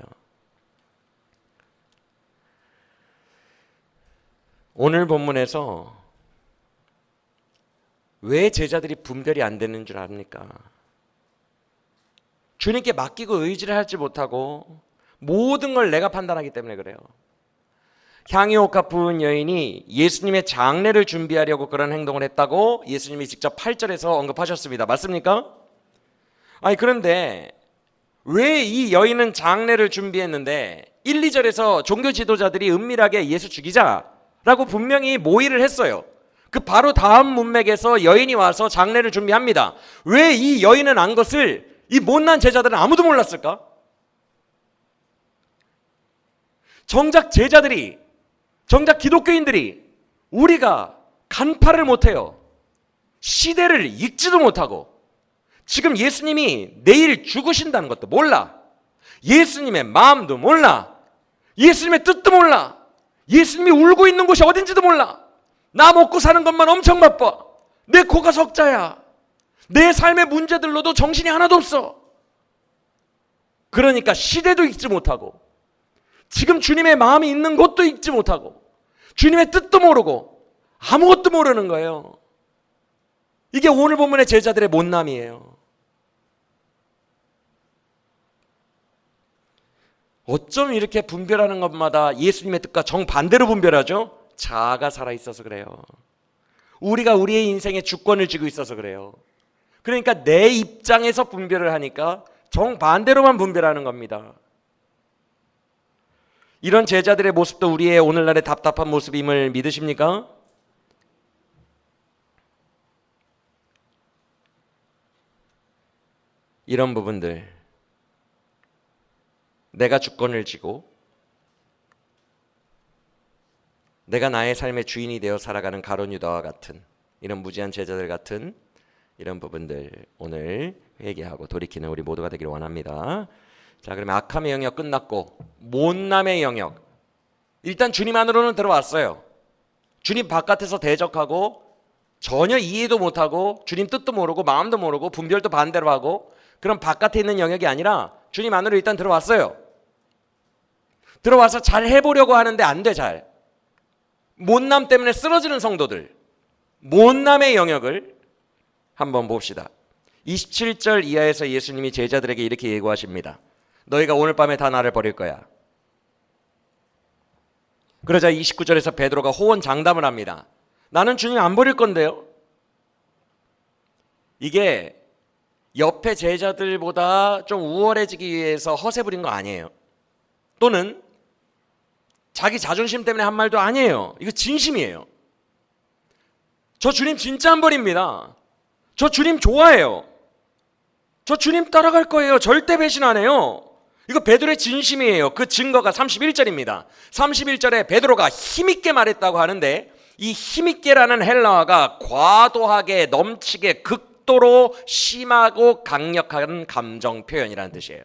오늘 본문에서 왜 제자들이 분별이 안 되는 줄 압니까? 주님께 맡기고 의지를 하지 못하고 모든 걸 내가 판단하기 때문에 그래요. 향유옥합 부은 여인이 예수님의 장례를 준비하려고 그런 행동을 했다고 예수님이 직접 8절에서 언급하셨습니다. 맞습니까? 아니 그런데 왜 이 여인은 장례를 준비했는데 1, 2절에서 종교 지도자들이 은밀하게 예수 죽이자라고 분명히 모의를 했어요. 그 바로 다음 문맥에서 여인이 와서 장례를 준비합니다. 왜 이 여인은 안 것을 이 못난 제자들은 아무도 몰랐을까? 정작 제자들이, 정작 기독교인들이 우리가 간파를 못해요. 시대를 읽지도 못하고 지금 예수님이 내일 죽으신다는 것도 몰라. 예수님의 마음도 몰라. 예수님의 뜻도 몰라. 예수님이 울고 있는 곳이 어딘지도 몰라. 나 먹고 사는 것만 엄청 바빠. 내 코가 석자야. 내 삶의 문제들로도 정신이 하나도 없어. 그러니까 시대도 읽지 못하고 지금 주님의 마음이 있는 곳도 읽지 못하고 주님의 뜻도 모르고 아무것도 모르는 거예요. 이게 오늘 본문의 제자들의 못남이에요. 어쩜 이렇게 분별하는 것마다 예수님의 뜻과 정반대로 분별하죠? 자아가 살아있어서 그래요. 우리가 우리의 인생에 주권을 쥐고 있어서 그래요. 그러니까 내 입장에서 분별을 하니까 정반대로만 분별하는 겁니다. 이런 제자들의 모습도 우리의 오늘날의 답답한 모습임을 믿으십니까? 이런 부분들, 내가 주권을 쥐고 내가 나의 삶의 주인이 되어 살아가는 가룟 유다와 같은 이런 무지한 제자들 같은 이런 부분들 오늘 회개하고 돌이키는 우리 모두가 되기를 원합니다. 자, 그러면 악함의 영역 끝났고 못남의 영역, 일단 주님 안으로는 들어왔어요. 주님 바깥에서 대적하고 전혀 이해도 못하고 주님 뜻도 모르고 마음도 모르고 분별도 반대로 하고 그런 바깥에 있는 영역이 아니라 주님 안으로 일단 들어왔어요. 들어와서 잘 해보려고 하는데 안 돼. 잘 못남 때문에 쓰러지는 성도들, 못남의 영역을 한번 봅시다. 27절 이하에서 예수님이 제자들에게 이렇게 예고하십니다. 너희가 오늘 밤에 다 나를 버릴 거야. 그러자 29절에서 베드로가 호언장담을 합니다. 나는 주님 안 버릴 건데요. 이게 옆에 제자들보다 좀 우월해지기 위해서 허세 부린 거 아니에요. 또는 자기 자존심 때문에 한 말도 아니에요. 이거 진심이에요. 저 주님 진짜 안 버립니다. 저 주님 좋아해요. 저 주님 따라갈 거예요. 절대 배신 안 해요. 이거 베드로의 진심이에요. 그 증거가 31절입니다. 31절에 베드로가 힘있게 말했다고 하는데 이 힘있게라는 헬라어가 과도하게, 넘치게, 극도로 심하고 강력한 감정 표현이라는 뜻이에요.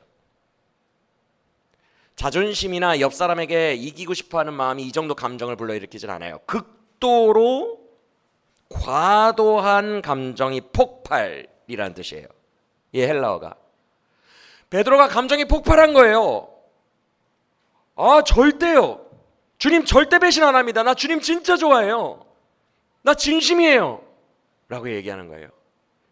자존심이나 옆 사람에게 이기고 싶어하는 마음이 이 정도 감정을 불러일으키진 않아요. 극도로 과도한 감정이 폭발이라는 뜻이에요. 이 헬라어가. 베드로가 감정이 폭발한 거예요. 아, 절대요. 주님 절대 배신 안 합니다. 나 주님 진짜 좋아해요. 나 진심이에요. 라고 얘기하는 거예요.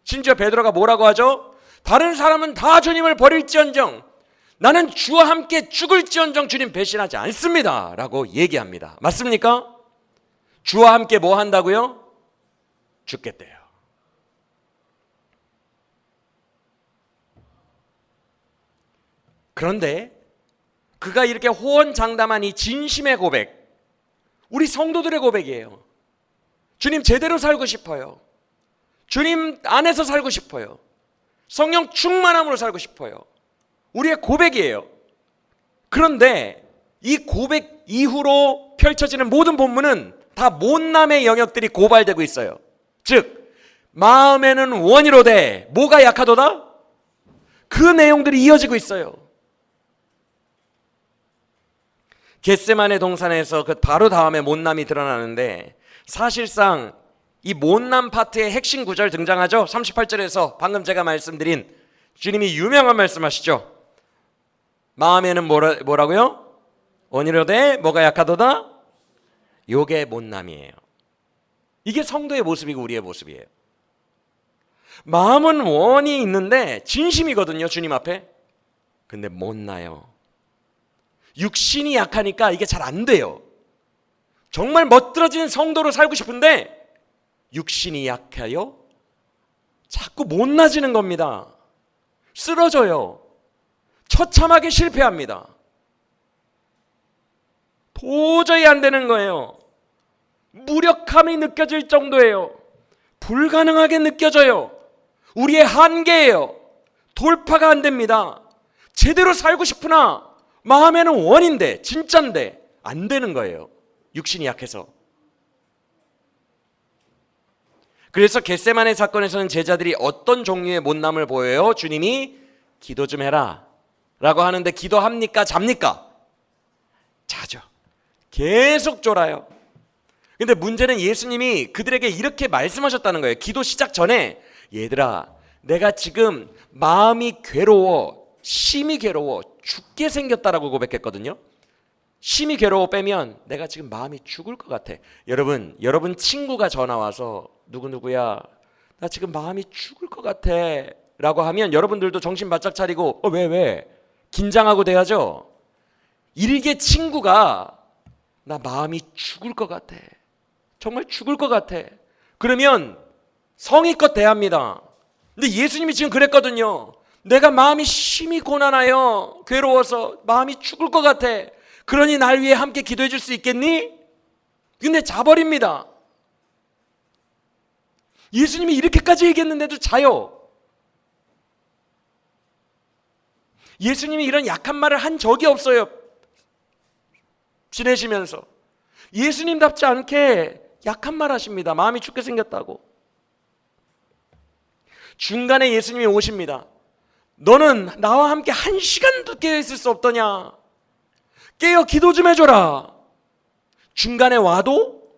심지어 베드로가 뭐라고 하죠? 다른 사람은 다 주님을 버릴지언정 나는 주와 함께 죽을지언정 주님 배신하지 않습니다. 라고 얘기합니다. 맞습니까? 주와 함께 뭐 한다고요? 죽겠대요. 그런데 그가 이렇게 호언장담한 이 진심의 고백, 우리 성도들의 고백이에요. 주님 제대로 살고 싶어요. 주님 안에서 살고 싶어요. 성령 충만함으로 살고 싶어요. 우리의 고백이에요. 그런데 이 고백 이후로 펼쳐지는 모든 본문은 다 못남의 영역들이 고발되고 있어요. 즉 마음에는 원이로되 뭐가 약하도다? 그 내용들이 이어지고 있어요. 겟세마네 동산에서 그 바로 다음에 못남이 드러나는데 사실상 이 못남 파트의 핵심 구절 등장하죠. 38절에서 방금 제가 말씀드린 주님이 유명한 말씀하시죠. 마음에는 뭐라고요? 원이로되 뭐가 약하도다? 요게 못남이에요. 이게 성도의 모습이고 우리의 모습이에요. 마음은 원이 있는데 진심이거든요, 주님 앞에. 근데 못 나요. 육신이 약하니까 이게 잘 안 돼요. 정말 멋들어진 성도로 살고 싶은데 육신이 약하여 자꾸 못 나지는 겁니다. 쓰러져요. 처참하게 실패합니다. 도저히 안 되는 거예요. 무력함이 느껴질 정도예요. 불가능하게 느껴져요. 우리의 한계예요. 돌파가 안 됩니다. 제대로 살고 싶으나 마음에는 원인데 진짠데 안 되는 거예요. 육신이 약해서. 그래서 겟세마네 사건에서는 제자들이 어떤 종류의 못남을 보여요? 주님이 기도 좀 해라 라고 하는데 기도합니까? 잡니까? 자죠. 계속 졸아요. 근데 문제는 예수님이 그들에게 이렇게 말씀하셨다는 거예요. 기도 시작 전에 얘들아, 내가 지금 마음이 괴로워, 심히 괴로워 죽게 생겼다라고 고백했거든요. 심히 괴로워 빼면 내가 지금 마음이 죽을 것 같아. 여러분 친구가 전화 와서 누구누구야 나 지금 마음이 죽을 것 같아 라고 하면 여러분들도 정신 바짝 차리고 왜? 긴장하고 돼야죠. 일개 친구가 나 마음이 죽을 것 같아, 정말 죽을 것 같아, 그러면 성의껏 대합니다. 근데 예수님이 지금 그랬거든요. 내가 마음이 심히 고난하여 괴로워서 마음이 죽을 것 같아, 그러니 날 위해 함께 기도해 줄 수 있겠니? 근데 자버립니다. 예수님이 이렇게까지 얘기했는데도 자요. 예수님이 이런 약한 말을 한 적이 없어요. 지내시면서 예수님답지 않게 약한 말 하십니다. 마음이 죽게 생겼다고. 중간에 예수님이 오십니다. 너는 나와 함께 1시간도 깨어있을 수 없더냐? 깨어 기도 좀 해줘라. 중간에 와도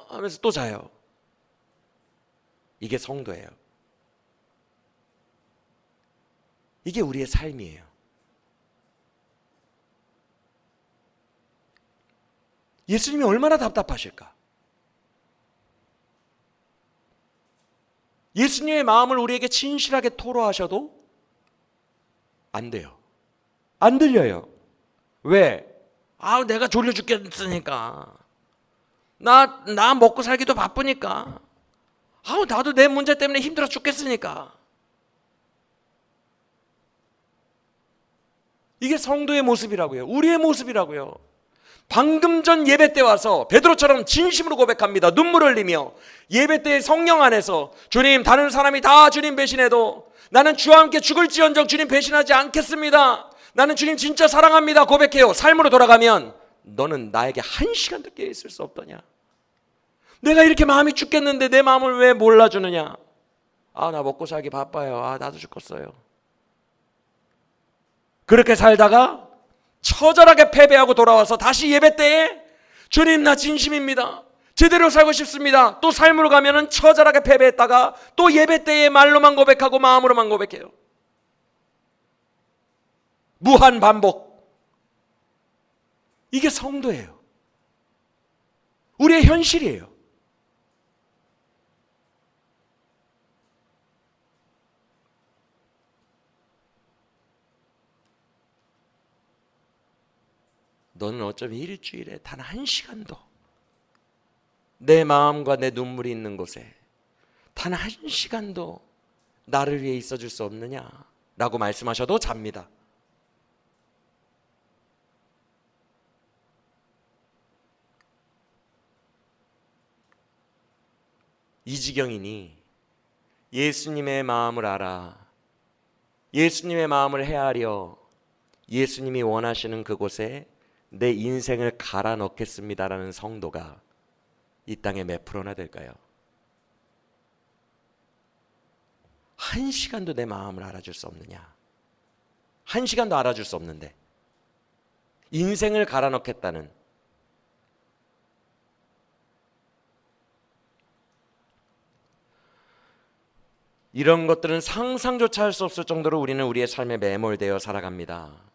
하면서 또 자요. 이게 성도예요. 이게 우리의 삶이에요. 예수님이 얼마나 답답하실까? 예수님의 마음을 우리에게 진실하게 토로하셔도 안 돼요. 안 들려요. 왜? 내가 졸려 죽겠으니까. 나 먹고 살기도 바쁘니까. 나도 내 문제 때문에 힘들어 죽겠으니까. 이게 성도의 모습이라고요. 우리의 모습이라고요. 방금 전 예배 때 와서 베드로처럼 진심으로 고백합니다. 눈물을 흘리며 예배 때 성령 안에서 주님, 다른 사람이 다 주님 배신해도 나는 주와 함께 죽을지언정 주님 배신하지 않겠습니다. 나는 주님 진짜 사랑합니다. 고백해요. 삶으로 돌아가면 너는 나에게 1시간도 깨어있을 수 없더냐? 내가 이렇게 마음이 죽겠는데 내 마음을 왜 몰라주느냐? 나 먹고 살기 바빠요. 나도 죽겠어요. 그렇게 살다가 처절하게 패배하고 돌아와서 다시 예배 때에 주님, 나 진심입니다. 제대로 살고 싶습니다. 또 삶으로 가면은 처절하게 패배했다가 또 예배 때에 말로만 고백하고 마음으로만 고백해요. 무한 반복. 이게 성도예요. 우리의 현실이에요. 너는 어쩌면 일주일에 단 1시간도 내 마음과 내 눈물이 있는 곳에 단 1시간도 나를 위해 있어줄 수 없느냐? 라고 말씀하셔도 잡니다. 이지경이니 예수님의 마음을 알아, 예수님의 마음을 헤아려 예수님이 원하시는 그곳에 내 인생을 갈아 넣겠습니다라는 성도가 이 땅에 몇 프로나 될까요? 1시간도 내 마음을 알아줄 수 없느냐? 1시간도 알아줄 수 없는데 인생을 갈아 넣겠다는, 이런 것들은 상상조차 할 수 없을 정도로 우리는 우리의 삶에 매몰되어 살아갑니다.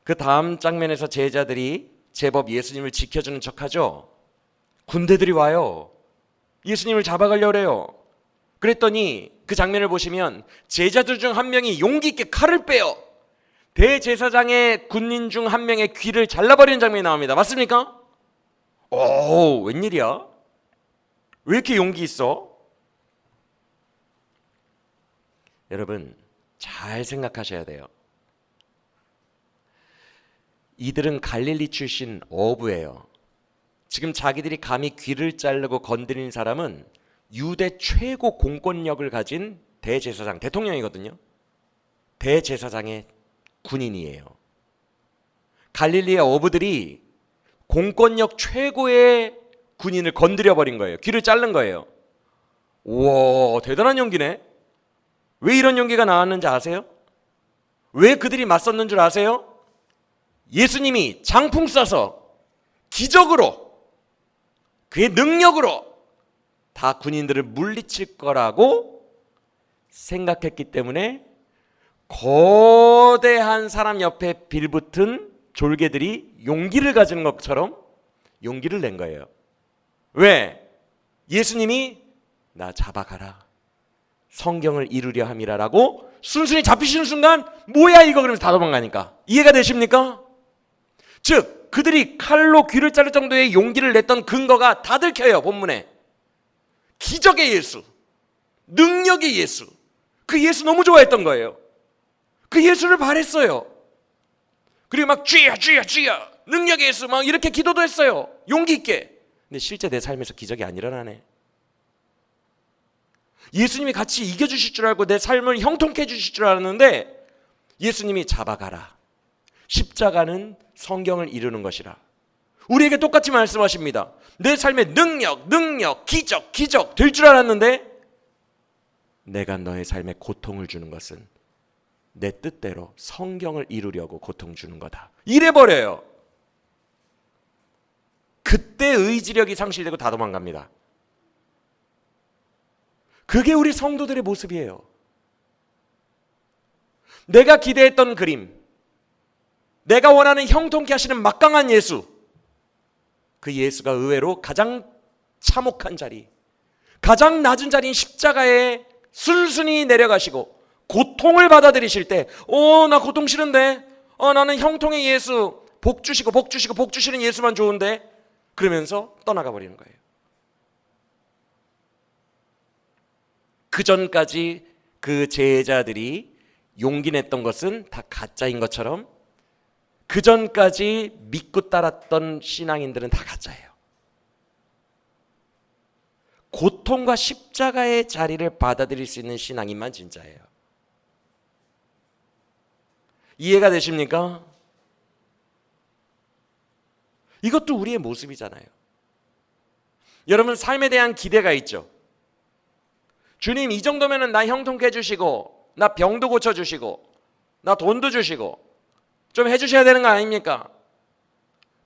그 다음 장면에서 제자들이 제법 예수님을 지켜주는 척하죠. 군대들이 와요. 예수님을 잡아가려고 해요. 그랬더니 그 장면을 보시면 제자들 중 한 명이 용기 있게 칼을 빼요. 대제사장의 군인 중 한 명의 귀를 잘라버리는 장면이 나옵니다. 맞습니까? 오, 웬일이야? 왜 이렇게 용기 있어? 여러분, 잘 생각하셔야 돼요. 이들은 갈릴리 출신 어부예요. 지금 자기들이 감히 귀를 자르고 건드린 사람은 유대 최고 공권력을 가진 대제사장, 대통령이거든요. 대제사장의 군인이에요. 갈릴리의 어부들이 공권력 최고의 군인을 건드려 버린 거예요. 귀를 자른 거예요. 우와, 대단한 용기네. 왜 이런 용기가 나왔는지 아세요? 왜 그들이 맞섰는 줄 아세요? 예수님이 장풍 쏴서 기적으로, 그의 능력으로 다 군인들을 물리칠 거라고 생각했기 때문에 거대한 사람 옆에 빌붙은 졸개들이 용기를 가지는 것처럼 용기를 낸 거예요. 왜? 예수님이 나 잡아가라, 성경을 이루려 함이라라고 순순히 잡히시는 순간 뭐야 이거 그러면서 다 도망가니까. 이해가 되십니까? 즉 그들이 칼로 귀를 자를 정도의 용기를 냈던 근거가 다 들켜요. 본문에 기적의 예수, 능력의 예수, 그 예수 너무 좋아했던 거예요. 그 예수를 바랬어요. 그리고 막 주여 주여 주여 능력의 예수 막 이렇게 기도도 했어요. 용기 있게. 근데 실제 내 삶에서 기적이 안 일어나네. 예수님이 같이 이겨주실 줄 알고 내 삶을 형통케 해주실 줄 알았는데 예수님이 잡아가라, 십자가는 성경을 이루는 것이라. 우리에게 똑같이 말씀하십니다. 내 삶에 능력, 기적 될 줄 알았는데 내가 너의 삶에 고통을 주는 것은 내 뜻대로 성경을 이루려고 고통 주는 거다. 이래버려요. 그때 의지력이 상실되고 다 도망갑니다. 그게 우리 성도들의 모습이에요. 내가 기대했던 그림, 내가 원하는 형통케 하시는 막강한 예수, 그 예수가 의외로 가장 참혹한 자리, 가장 낮은 자리인 십자가에 순순히 내려가시고 고통을 받아들이실 때, 나 고통 싫은데, 나는 형통의 예수, 복 주시는 예수만 좋은데, 그러면서 떠나가 버리는 거예요. 그 전까지 그 제자들이 용기 냈던 것은 다 가짜인 것처럼 그 전까지 믿고 따랐던 신앙인들은 다 가짜예요. 고통과 십자가의 자리를 받아들일 수 있는 신앙인만 진짜예요. 이해가 되십니까? 이것도 우리의 모습이잖아요. 여러분 삶에 대한 기대가 있죠. 주님 이 정도면은 나 형통케 해주시고 나 병도 고쳐주시고 나 돈도 주시고 좀 해주셔야 되는 거 아닙니까?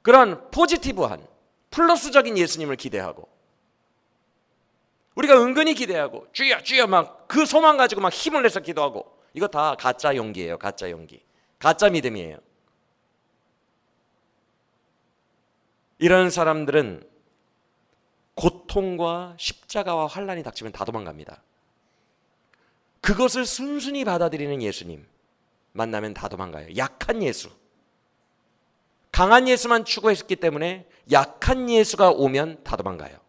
그런 포지티브한 플러스적인 예수님을 기대하고 우리가 은근히 기대하고 주여 주여 막 그 소망 가지고 막 힘을 내서 기도하고 이거 다 가짜 용기예요. 가짜 용기, 가짜 믿음이에요. 이런 사람들은 고통과 십자가와 환난이 닥치면 다 도망갑니다. 그것을 순순히 받아들이는 예수님 만나면 다 도망가요. 약한 예수, 강한 예수만 추구했기 때문에 약한 예수가 오면 다 도망가요.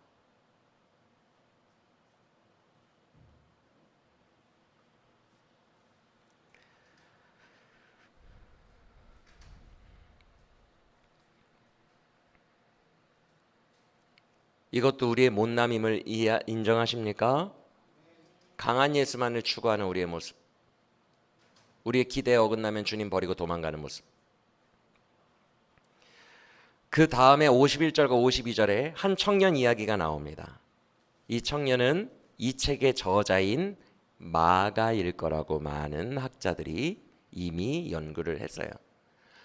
이것도 우리의 못남임을 인정하십니까? 강한 예수만을 추구하는 우리의 모습, 우리의 기대에 어긋나면 주님 버리고 도망가는 모습. 그 다음에 51절과 52절에 한 청년 이야기가 나옵니다. 이 청년은 이 책의 저자인 마가일 거라고 많은 학자들이 이미 연구를 했어요.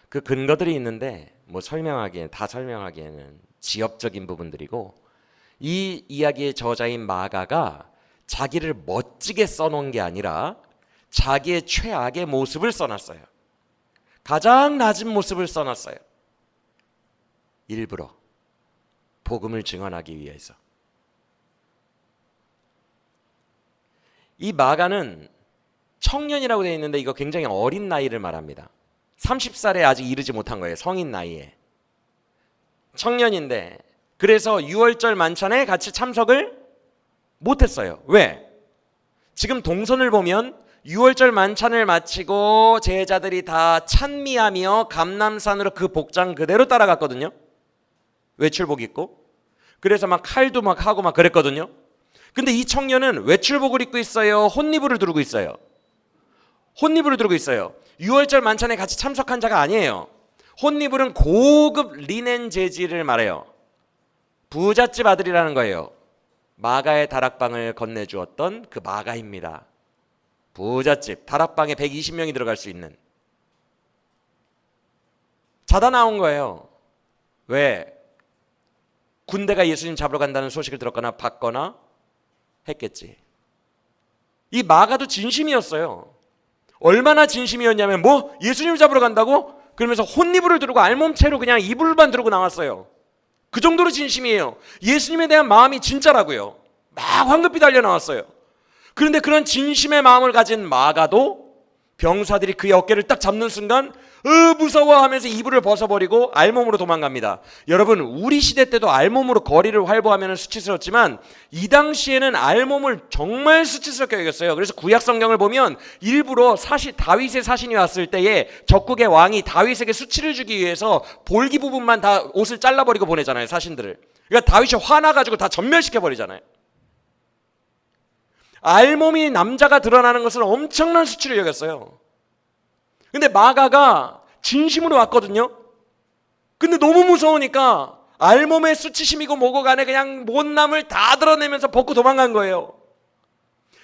그 근거들이 있는데 다 설명하기에는 지엽적인 부분들이고, 이 이야기의 저자인 마가가 자기를 멋지게 써놓은 게 아니라 자기의 최악의 모습을 써놨어요. 가장 낮은 모습을 써놨어요. 일부러 복음을 증언하기 위해서. 이 마가는 청년이라고 되어 있는데 이거 굉장히 어린 나이를 말합니다. 30살에 아직 이르지 못한 거예요. 성인 나이에. 청년인데 그래서 유월절 만찬에 같이 참석을 못했어요. 왜? 지금 동선을 보면 유월절 만찬을 마치고 제자들이 다 찬미하며 감람산으로 그 복장 그대로 따라갔거든요. 외출복 입고. 그래서 막 칼도 막 하고 막 그랬거든요. 근데 이 청년은 외출복을 입고 있어요? 혼니부를 두르고 있어요? 혼니부를 두르고 있어요. 유월절 만찬에 같이 참석한 자가 아니에요. 혼니불은 고급 리넨 재질을 말해요. 부잣집 아들이라는 거예요. 마가의 다락방을 건네주었던 그 마가입니다. 부잣집, 다락방에 120명이 들어갈 수 있는. 자다 나온 거예요. 왜? 군대가 예수님 잡으러 간다는 소식을 들었거나 받거나 했겠지. 이 마가도 진심이었어요. 얼마나 진심이었냐면 뭐? 예수님 잡으러 간다고? 그러면서 혼이불을 두르고 알몸체로 그냥 이불만 두르고 나왔어요. 그 정도로 진심이에요. 예수님에 대한 마음이 진짜라고요. 막 황급히 달려 나왔어요. 그런데 그런 진심의 마음을 가진 마가도 병사들이 그의 어깨를 딱 잡는 순간 무서워 하면서 이불을 벗어버리고 알몸으로 도망갑니다. 여러분, 우리 시대 때도 알몸으로 거리를 활보하면 수치스럽지만 이 당시에는 알몸을 정말 수치스럽게 여겼어요. 그래서 구약 성경을 보면 일부러 다윗의 사신이 왔을 때에 적국의 왕이 다윗에게 수치를 주기 위해서 볼기 부분만 다 옷을 잘라버리고 보내잖아요, 사신들을. 그러니까 다윗이 화나가지고 다 전멸시켜버리잖아요. 알몸이 남자가 드러나는 것은 엄청난 수치를 여겼어요. 근데 마가가 진심으로 왔거든요. 근데 너무 무서우니까 알몸에 수치심이고 뭐고 간에 그냥 못남을 다 드러내면서 벗고 도망간 거예요.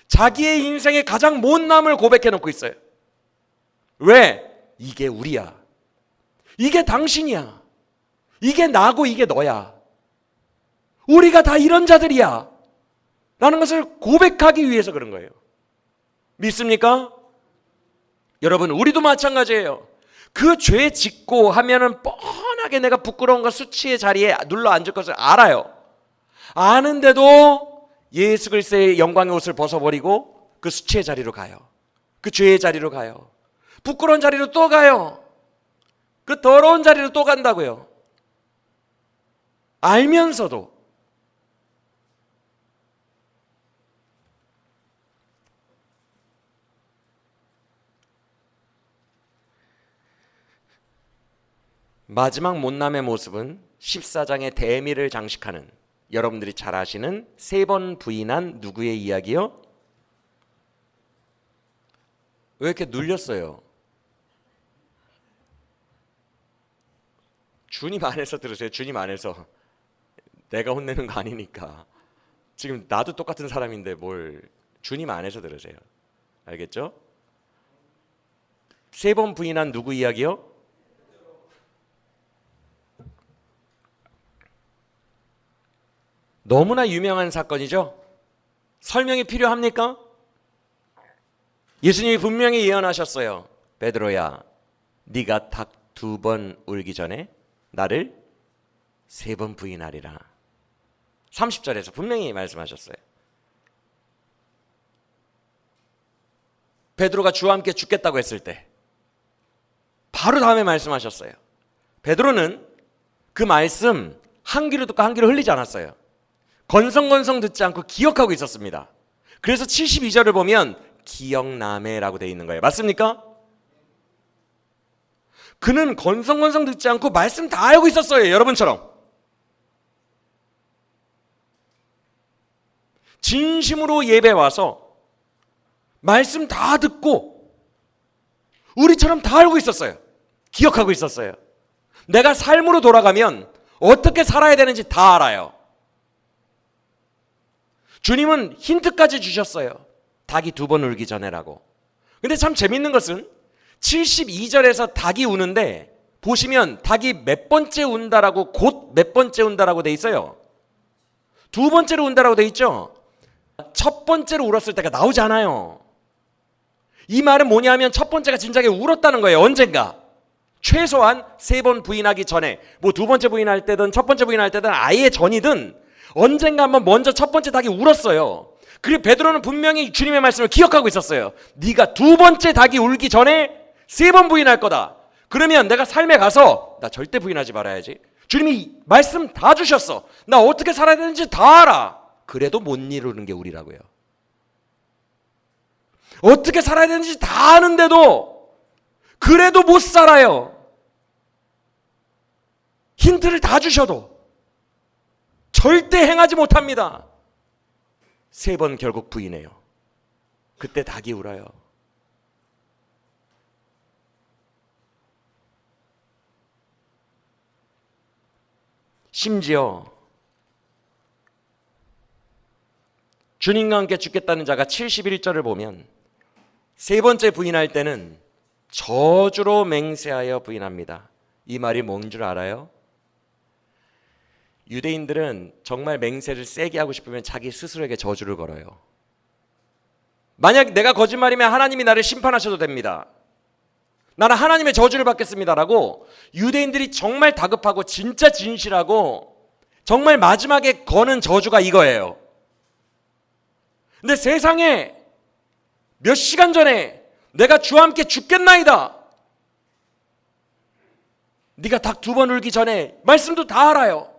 자기의 인생의 가장 못남을 고백해놓고 있어요. 왜? 이게 우리야. 이게 당신이야. 이게 나고 이게 너야. 우리가 다 이런 자들이야 라는 것을 고백하기 위해서 그런 거예요. 믿습니까? 여러분, 우리도 마찬가지예요. 그 죄 짓고 하면은 뻔하게 내가 부끄러운 것 수치의 자리에 눌러 앉을 것을 알아요. 아는데도 예수 그리스도의 영광의 옷을 벗어버리고 그 수치의 자리로 가요. 그 죄의 자리로 가요. 부끄러운 자리로 또 가요. 그 더러운 자리로 또 간다고요. 알면서도. 마지막 못남의 모습은 14장의 대미를 장식하는, 여러분들이 잘 아시는 3번 부인한 누구의 이야기요? 왜 이렇게 눌렸어요? 주님 안에서 들으세요. 주님 안에서. 내가 혼내는 거 아니니까. 지금 나도 똑같은 사람인데 뭘. 주님 안에서 들으세요. 알겠죠? 3번 부인한 누구 이야기요? 너무나 유명한 사건이죠. 설명이 필요합니까? 예수님이 분명히 예언하셨어요. 베드로야, 네가 닭 2번 울기 전에 나를 3번 부인하리라. 30절에서 분명히 말씀하셨어요. 베드로가 주와 함께 죽겠다고 했을 때 바로 다음에 말씀하셨어요. 베드로는 그 말씀 한 귀로 듣고 한 귀로 흘리지 않았어요. 건성건성 듣지 않고 기억하고 있었습니다. 그래서 72절을 보면 기억나매라고 되어 있는 거예요. 맞습니까? 그는 건성건성 듣지 않고 말씀 다 알고 있었어요. 여러분처럼. 진심으로 예배 와서 말씀 다 듣고 우리처럼 다 알고 있었어요. 기억하고 있었어요. 내가 삶으로 돌아가면 어떻게 살아야 되는지 다 알아요. 주님은 힌트까지 주셨어요. 닭이 2번 울기 전에라고. 근데 참 재밌는 것은 72절에서 닭이 우는데 보시면 닭이 몇 번째 운다라고 곧 몇 번째 운다라고 돼 있어요. 2번째로 운다라고 돼 있죠. 첫 번째로 울었을 때가 나오지 않아요. 이 말은 뭐냐면 첫 번째가 진작에 울었다는 거예요. 언젠가. 최소한 3번 부인하기 전에, 뭐 2번째 부인할 때든 첫 번째 부인할 때든 아예 전이든 언젠가 한번 먼저 첫 번째 닭이 울었어요. 그리고 베드로는 분명히 주님의 말씀을 기억하고 있었어요. 네가 두 번째 닭이 울기 전에 3번 부인할 거다. 그러면 내가 삶에 가서 나 절대 부인하지 말아야지. 주님이 말씀 다 주셨어. 나 어떻게 살아야 되는지 다 알아. 그래도 못 이루는 게 우리라고요. 어떻게 살아야 되는지 다 아는데도 그래도 못 살아요. 힌트를 다 주셔도 절대 행하지 못합니다. 3번 결국 부인해요. 그때 닭이 울어요. 심지어 주님과 함께 죽겠다는 자가 71절을 보면 3번째 부인할 때는 저주로 맹세하여 부인합니다. 이 말이 뭔 줄 알아요? 유대인들은 정말 맹세를 세게 하고 싶으면 자기 스스로에게 저주를 걸어요. 만약 내가 거짓말이면 하나님이 나를 심판하셔도 됩니다. 나는 하나님의 저주를 받겠습니다라고 유대인들이 정말 다급하고 진짜 진실하고 정말 마지막에 거는 저주가 이거예요. 근데 세상에 몇 시간 전에 내가 주와 함께 죽겠나이다. 네가 닭 2번 울기 전에 말씀도 다 알아요.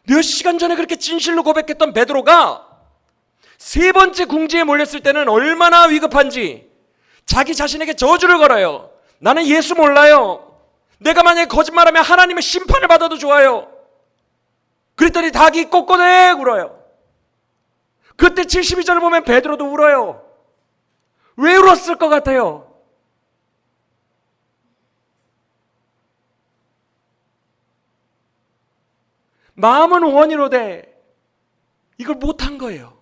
몇 시간 전에 그렇게 진실로 고백했던 베드로가 3번째 궁지에 몰렸을 때는 얼마나 위급한지 자기 자신에게 저주를 걸어요. 나는 예수 몰라요. 내가 만약에 거짓말하면 하나님의 심판을 받아도 좋아요. 그랬더니 닭이 꼬꼬댁 울어요. 그때 72절을 보면 베드로도 울어요. 왜 울었을 것 같아요? 마음은 원이로되 이걸 못한 거예요.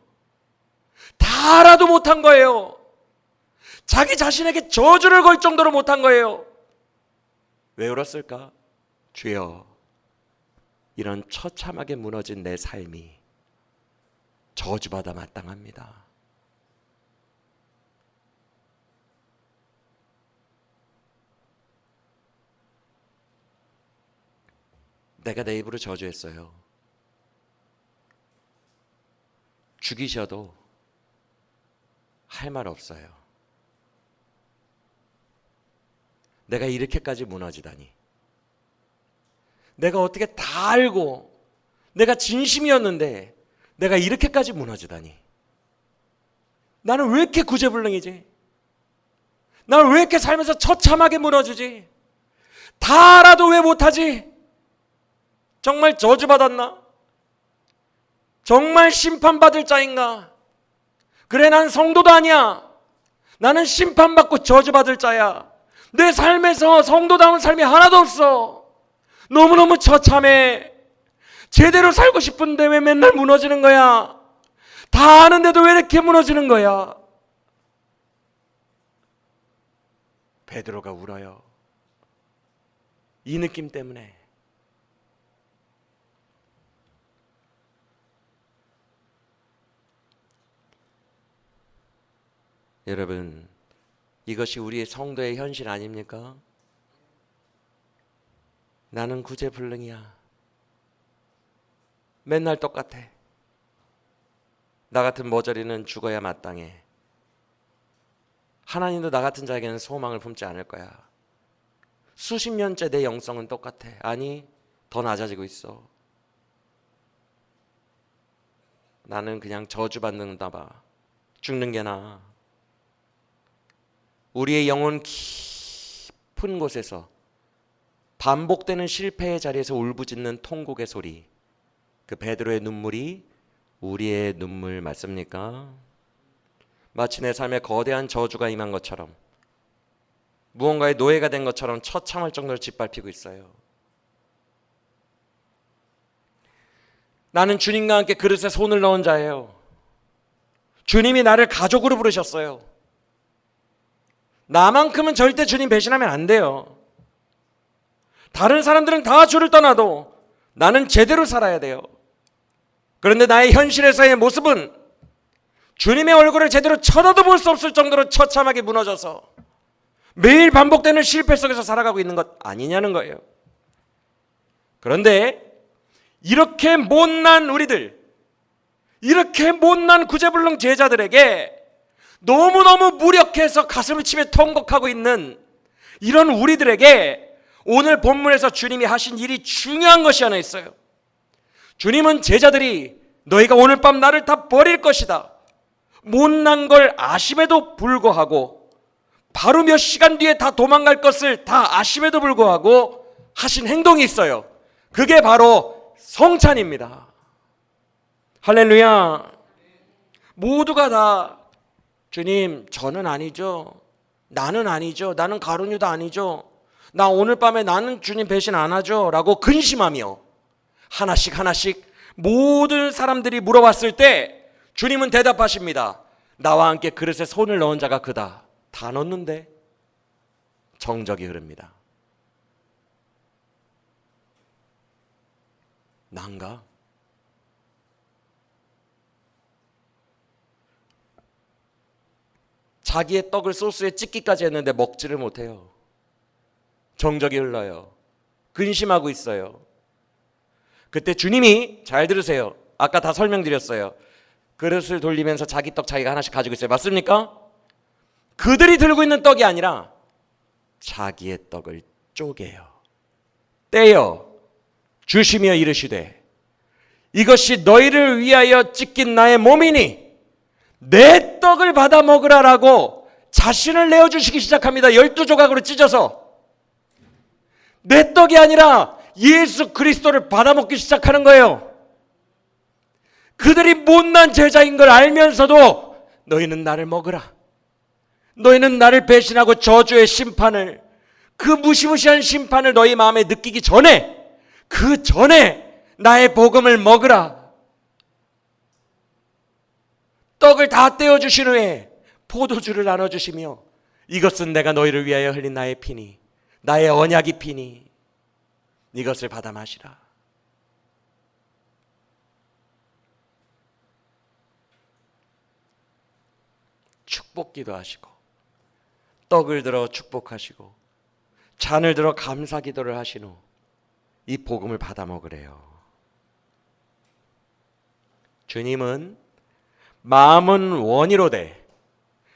다 알아도 못한 거예요. 자기 자신에게 저주를 걸 정도로 못한 거예요. 왜 울었을까? 주여, 이런 처참하게 무너진 내 삶이 저주받아 마땅합니다. 내가 내 입으로 저주했어요. 죽이셔도 할 말 없어요. 내가 이렇게까지 무너지다니. 내가 어떻게 다 알고 내가 진심이었는데 내가 이렇게까지 무너지다니. 나는 왜 이렇게 구제불능이지? 나는 왜 이렇게 살면서 처참하게 무너지지? 다 알아도 왜 못하지? 정말 저주받았나? 정말 심판받을 자인가? 그래, 난 성도도 아니야. 나는 심판받고 저주받을 자야. 내 삶에서 성도다운 삶이 하나도 없어. 너무너무 처참해. 제대로 살고 싶은데 왜 맨날 무너지는 거야? 다 아는데도 왜 이렇게 무너지는 거야? 베드로가 울어요. 이 느낌 때문에. 여러분, 이것이 우리의 성도의 현실 아닙니까? 나는 구제불능이야. 맨날 똑같아. 나 같은 머저리는 죽어야 마땅해. 하나님도 나 같은 자에게는 소망을 품지 않을 거야. 수십 년째 내 영성은 똑같아. 아니, 더 낮아지고 있어. 나는 그냥 저주받는다 봐. 죽는 게 나아. 우리의 영혼 깊은 곳에서 반복되는 실패의 자리에서 울부짖는 통곡의 소리, 그 베드로의 눈물이 우리의 눈물 맞습니까? 마치 내 삶에 거대한 저주가 임한 것처럼, 무언가의 노예가 된 것처럼 처참할 정도로 짓밟히고 있어요. 나는 주님과 함께 그릇에 손을 넣은 자예요. 주님이 나를 가족으로 부르셨어요. 나만큼은 절대 주님 배신하면 안 돼요. 다른 사람들은 다 주를 떠나도 나는 제대로 살아야 돼요. 그런데 나의 현실에서의 모습은 주님의 얼굴을 제대로 쳐다도 볼 수 없을 정도로 처참하게 무너져서 매일 반복되는 실패 속에서 살아가고 있는 것 아니냐는 거예요. 그런데 이렇게 못난 우리들, 이렇게 못난 구제불능 제자들에게 너무너무 무력해서 가슴을 치며 통곡하고 있는 이런 우리들에게 오늘 본문에서 주님이 하신 일이 중요한 것이 하나 있어요. 주님은 제자들이 너희가 오늘 밤 나를 다 버릴 것이다, 못난 걸 아심에도 불구하고, 바로 몇 시간 뒤에 다 도망갈 것을 다 아심에도 불구하고 하신 행동이 있어요. 그게 바로 성찬입니다. 할렐루야. 모두가 다 주님, 저는 아니죠, 나는 아니죠, 나는 가룟 유다 아니죠, 나 오늘 밤에 나는 주님 배신 안 하죠 라고 근심하며 하나씩 하나씩 모든 사람들이 물어봤을 때 주님은 대답하십니다. 나와 함께 그릇에 손을 넣은 자가 그다. 다 넣었는데 정적이 흐릅니다. 난가? 자기의 떡을 소스에 찍기까지 했는데 먹지를 못해요. 정적이 흘러요. 근심하고 있어요. 그때 주님이, 잘 들으세요, 아까 다 설명드렸어요. 그릇을 돌리면서 자기 떡 자기가 하나씩 가지고 있어요. 맞습니까? 그들이 들고 있는 떡이 아니라 자기의 떡을 쪼개요, 떼어 주시며 이르시되 이것이 너희를 위하여 찢긴 나의 몸이니 내 떡을 받아 먹으라라고 자신을 내어주시기 시작합니다. 12조각으로 찢어서. 내 떡이 아니라 예수 그리스도를 받아먹기 시작하는 거예요. 그들이 못난 제자인 걸 알면서도 너희는 나를 먹으라, 너희는 나를 배신하고 저주의 심판을, 그 무시무시한 심판을 너희 마음에 느끼기 전에, 그 전에 나의 복음을 먹으라. 떡을 다 떼어주신 후에 포도주를 나눠주시며 이것은 내가 너희를 위하여 흘린 나의 피니, 나의 언약의 피니, 이것을 받아 마시라. 축복기도 하시고 떡을 들어 축복하시고 잔을 들어 감사기도를 하신 후 이 복음을 받아 먹으래요. 주님은 마음은 원이로되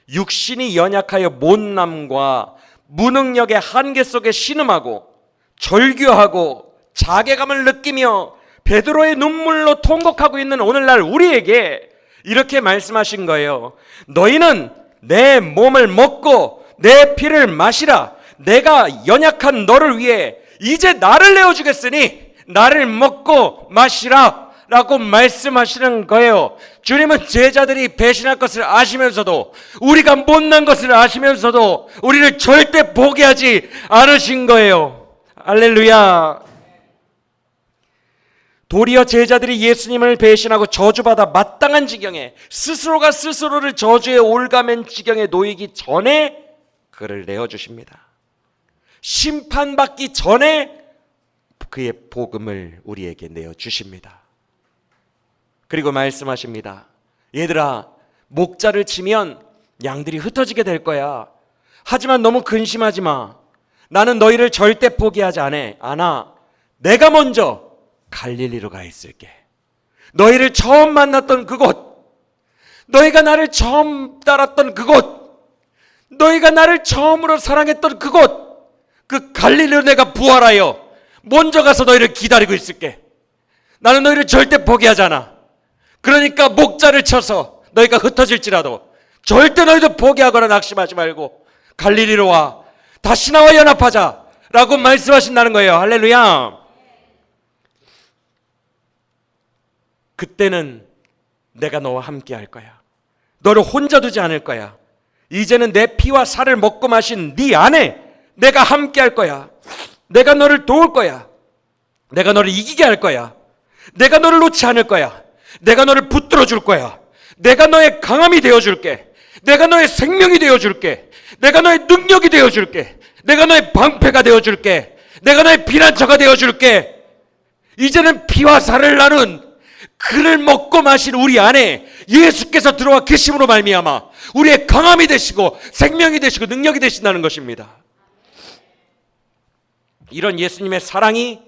육신이 연약하여 못남과 무능력의 한계 속에 신음하고 절규하고 자괴감을 느끼며 베드로의 눈물로 통곡하고 있는 오늘날 우리에게 이렇게 말씀하신 거예요. 너희는 내 몸을 먹고 내 피를 마시라. 내가 연약한 너를 위해 이제 나를 내어주겠으니 나를 먹고 마시라 라고 말씀하시는 거예요. 주님은 제자들이 배신할 것을 아시면서도, 우리가 못난 것을 아시면서도 우리를 절대 포기하지 않으신 거예요. 할렐루야. 도리어 제자들이 예수님을 배신하고 저주받아 마땅한 지경에, 스스로가 스스로를 저주에 올가맨 지경에 놓이기 전에 그를 내어주십니다. 심판받기 전에 그의 복음을 우리에게 내어주십니다. 그리고 말씀하십니다. 얘들아, 목자를 치면 양들이 흩어지게 될 거야. 하지만 너무 근심하지 마. 나는 너희를 절대 포기하지 않아. 내가 먼저 갈릴리로 가 있을게. 너희를 처음 만났던 그곳, 너희가 나를 처음 따랐던 그곳, 너희가 나를 처음으로 사랑했던 그곳, 그 갈릴리로 내가 부활하여 먼저 가서 너희를 기다리고 있을게. 나는 너희를 절대 포기하지 않아. 그러니까 목자를 쳐서 너희가 흩어질지라도 절대 너희도 포기하거나 낙심하지 말고 갈릴리로 와. 다시 나와 연합하자 라고 말씀하신다는 거예요. 할렐루야. 그때는 내가 너와 함께 할 거야. 너를 혼자 두지 않을 거야. 이제는 내 피와 살을 먹고 마신 네 안에 내가 함께 할 거야. 내가 너를 도울 거야. 내가 너를 이기게 할 거야. 내가 너를 놓지 않을 거야. 내가 너를 붙들어 줄 거야. 내가 너의 강함이 되어 줄게. 내가 너의 생명이 되어 줄게. 내가 너의 능력이 되어 줄게. 내가 너의 방패가 되어 줄게. 내가 너의 피난처가 되어 줄게. 이제는 피와 살을 나눈 그를 먹고 마신 우리 안에 예수께서 들어와 계심으로 말미암아 우리의 강함이 되시고 생명이 되시고 능력이 되신다는 것입니다. 이런 예수님의 사랑이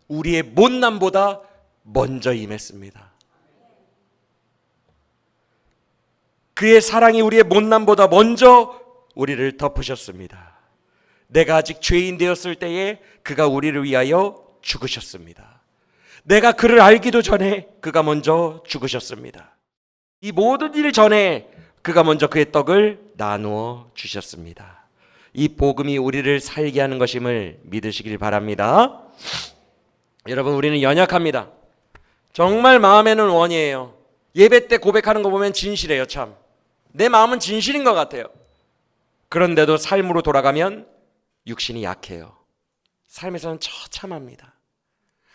우리의 못남보다 먼저 임했습니다. 그의 사랑이 우리의 못남보다 먼저 우리를 덮으셨습니다. 내가 아직 죄인 되었을 때에 그가 우리를 위하여 죽으셨습니다. 내가 그를 알기도 전에 그가 먼저 죽으셨습니다. 이 모든 일 전에 그가 먼저 그의 떡을 나누어 주셨습니다. 이 복음이 우리를 살게 하는 것임을 믿으시길 바랍니다. 여러분, 우리는 연약합니다. 정말 마음에는 원이에요. 예배 때 고백하는 거 보면 진실해요. 참, 내 마음은 진실인 것 같아요. 그런데도 삶으로 돌아가면 육신이 약해요. 삶에서는 처참합니다.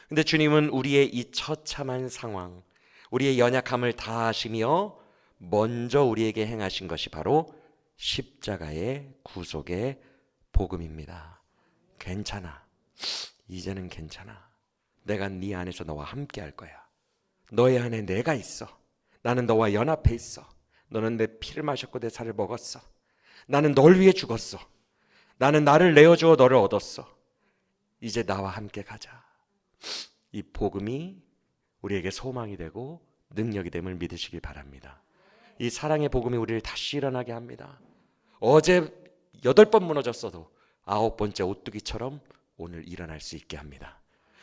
근데 주님은 우리의 이 처참한 상황, 우리의 연약함을 다 아시며 먼저 우리에게 행하신 것이 바로 십자가의 구속의 복음입니다. 괜찮아. 이제는 괜찮아. 내가 네 안에서 너와 함께 할 거야. 너의 안에 내가 있어. 나는 너와 연합해 있어. 너는 내 피를 마셨고 내 살을 먹었어. 나는 널 위해 죽었어. 나는 나를 내어주어 너를 얻었어. 이제 나와 함께 가자. 이 복음이 우리에게 소망이 되고 능력이 됨을 믿으시길 바랍니다. 이 사랑의 복음이 우리를 다시 일어나게 합니다. 어제 8번 무너졌어도 9번째 오뚜기처럼 오늘 일어날 수 있게 합니다.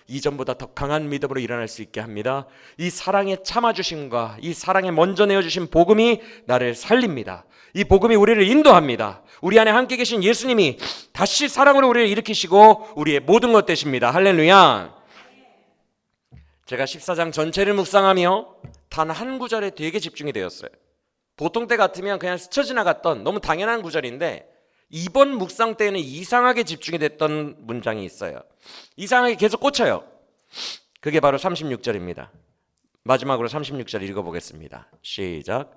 이전보다 더 강한 믿음으로 일어날 수 있게 합니다. 이 사랑의 참아주심과 이 사랑의 먼저 내어주신 복음이 나를 살립니다. 이 복음이 우리를 인도합니다. 우리 안에 함께 계신 예수님이 다시 사랑으로 우리를 일으키시고 우리의 모든 것 되십니다. 할렐루야. 제가 14장 전체를 묵상하며 단 한 구절에 되게 집중이 되었어요. 보통 때 같으면 그냥 스쳐 지나갔던 너무 당연한 구절인데 이번 묵상 때에는 이상하게 집중이 됐던 문장이 있어요. 이상하게 계속 꽂혀요. 그게 바로 36절입니다. 마지막으로 36절 읽어보겠습니다. 시작.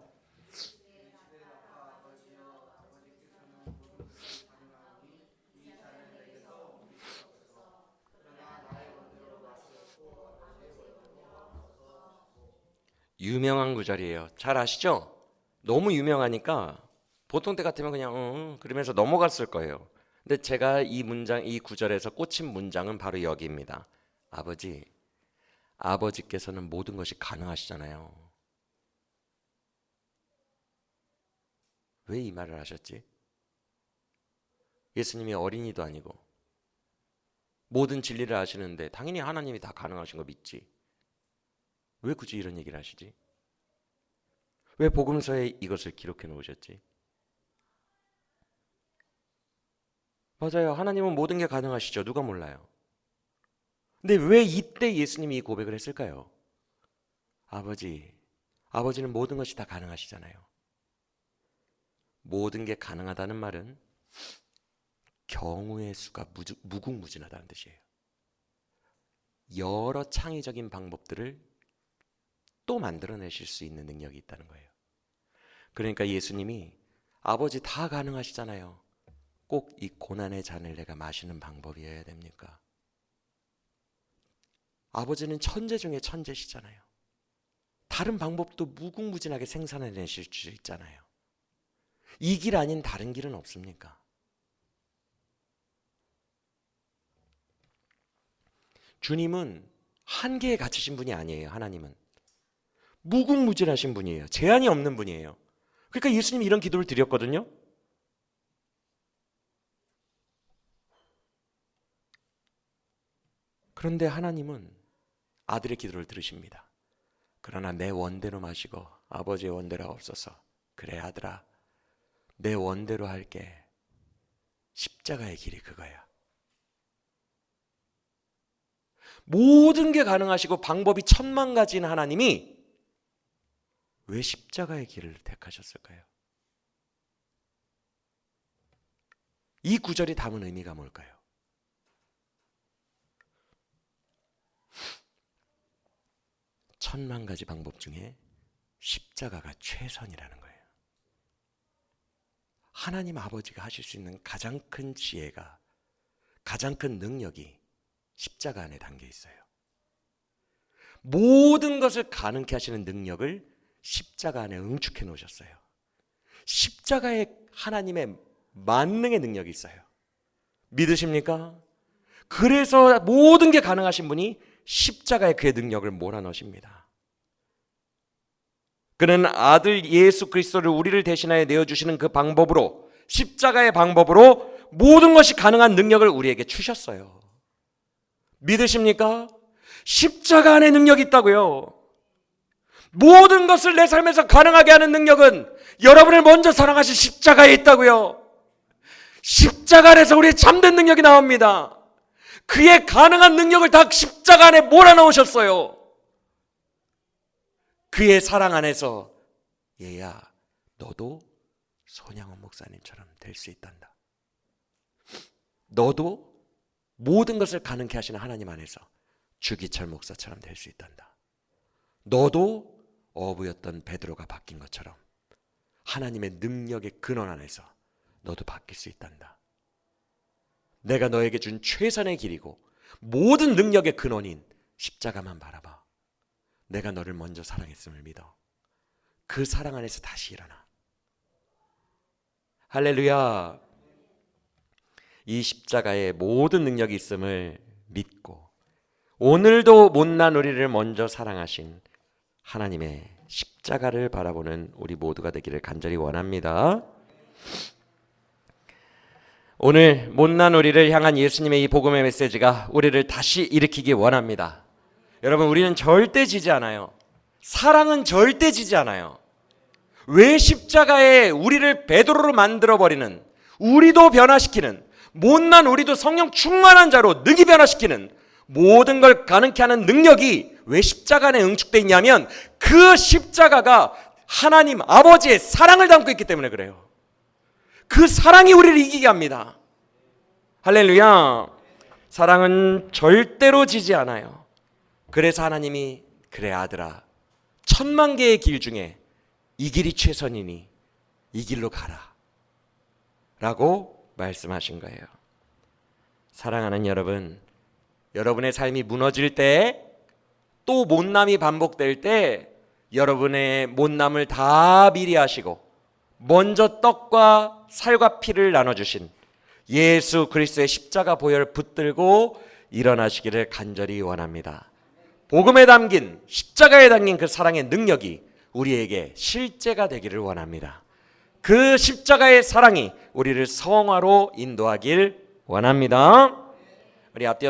유명한 구절이에요. 잘 아시죠? 너무 유명하니까 보통 때 같으면 그냥 그러면서 넘어갔을 거예요. 근데 제가 이 문장, 이 구절에서 꽂힌 문장은 바로 여기입니다. 아버지께서는 모든 것이 가능하시잖아요. 왜 이 말을 하셨지? 예수님이 어린이도 아니고 모든 진리를 아시는데 당연히 하나님이 다 가능하신 거 믿지. 왜 굳이 이런 얘기를 하시지? 왜 복음서에 이것을 기록해 놓으셨지? 맞아요. 하나님은 모든 게 가능하시죠. 누가 몰라요. 근데 왜 이때 예수님이 이 고백을 했을까요? 아버지는 모든 것이 다 가능하시잖아요. 모든 게 가능하다는 말은 경우의 수가 무궁무진하다는 뜻이에요. 여러 창의적인 방법들을 또 만들어내실 수 있는 능력이 있다는 거예요. 그러니까 예수님이 아버지 다 가능하시잖아요. 꼭 이 고난의 잔을 내가 마시는 방법이어야 됩니까? 아버지는 천재 중에 천재시잖아요. 다른 방법도 무궁무진하게 생산해내실 수 있잖아요. 이 길 아닌 다른 길은 없습니까? 주님은 한계에 갇히신 분이 아니에요. 하나님은 무궁무진하신 분이에요. 제한이 없는 분이에요. 그러니까 예수님이 이런 기도를 드렸거든요. 그런데 하나님은 아들의 기도를 들으십니다. 그러나 내 원대로 마시고 아버지의 원대로 하옵소서. 그래 아들아, 내 원대로 할게. 십자가의 길이 그거야. 모든 게 가능하시고 방법이 1000만 가지인 하나님이 왜 십자가의 길을 택하셨을까요? 이 구절이 담은 의미가 뭘까요? 천만 가지 방법 중에 십자가가 최선이라는 거예요. 하나님 아버지가 하실 수 있는 가장 큰 지혜가, 가장 큰 능력이 십자가 안에 담겨 있어요. 모든 것을 가능케 하시는 능력을 십자가 안에 응축해 놓으셨어요. 십자가에 하나님의 만능의 능력이 있어요. 믿으십니까? 그래서 모든 게 가능하신 분이 십자가에 그의 능력을 몰아넣으십니다. 그는 아들 예수 그리스도를 우리를 대신하여 내어주시는 그 방법으로, 십자가의 방법으로 모든 것이 가능한 능력을 우리에게 주셨어요. 믿으십니까? 십자가 안에 능력이 있다고요. 모든 것을 내 삶에서 가능하게 하는 능력은 여러분을 먼저 사랑하신 십자가에 있다고요. 십자가 안에서 우리의 참된 능력이 나옵니다. 그의 가능한 능력을 다 십자가 안에 몰아넣으셨어요. 그의 사랑 안에서 얘야, 너도 손양원 목사님처럼 될 수 있단다. 너도 모든 것을 가능케 하시는 하나님 안에서 주기철 목사처럼 될 수 있단다. 너도 어부였던 베드로가 바뀐 것처럼 하나님의 능력의 근원 안에서 너도 바뀔 수 있단다. 내가 너에게 준 최선의 길이고 모든 능력의 근원인 십자가만 바라봐. 내가 너를 먼저 사랑했음을 믿어. 그 사랑 안에서 다시 일어나. 할렐루야. 이 십자가에 모든 능력이 있음을 믿고 오늘도 못난 우리를 먼저 사랑하신 하나님의 십자가를 바라보는 우리 모두가 되기를 간절히 원합니다. 오늘 못난 우리를 향한 예수님의 이 복음의 메시지가 우리를 다시 일으키기 원합니다. 여러분, 우리는 절대 지지 않아요. 사랑은 절대 지지 않아요. 왜 십자가에 우리를 베드로로 만들어버리는, 우리도 변화시키는, 못난 우리도 성령 충만한 자로 능히 변화시키는 모든 걸 가능케 하는 능력이 왜 십자가 안에 응축되어 있냐면 그 십자가가 하나님 아버지의 사랑을 담고 있기 때문에 그래요. 그 사랑이 우리를 이기게 합니다. 할렐루야. 사랑은 절대로 지지 않아요. 그래서 하나님이 그래 아들아, 1000만 개의 길 중에 이 길이 최선이니 이 길로 가라 라고 말씀하신 거예요. 사랑하는 여러분, 여러분의 삶이 무너질 때, 또 못남이 반복될 때 여러분의 못남을 다 미리 하시고 먼저 떡과 살과 피를 나눠주신 예수 그리스도의 십자가 보혈을 붙들고 일어나시기를 간절히 원합니다. 복음에 담긴, 십자가에 담긴 그 사랑의 능력이 우리에게 실제가 되기를 원합니다. 그 십자가의 사랑이 우리를 성화로 인도하길 원합니다. 우리 앞뒤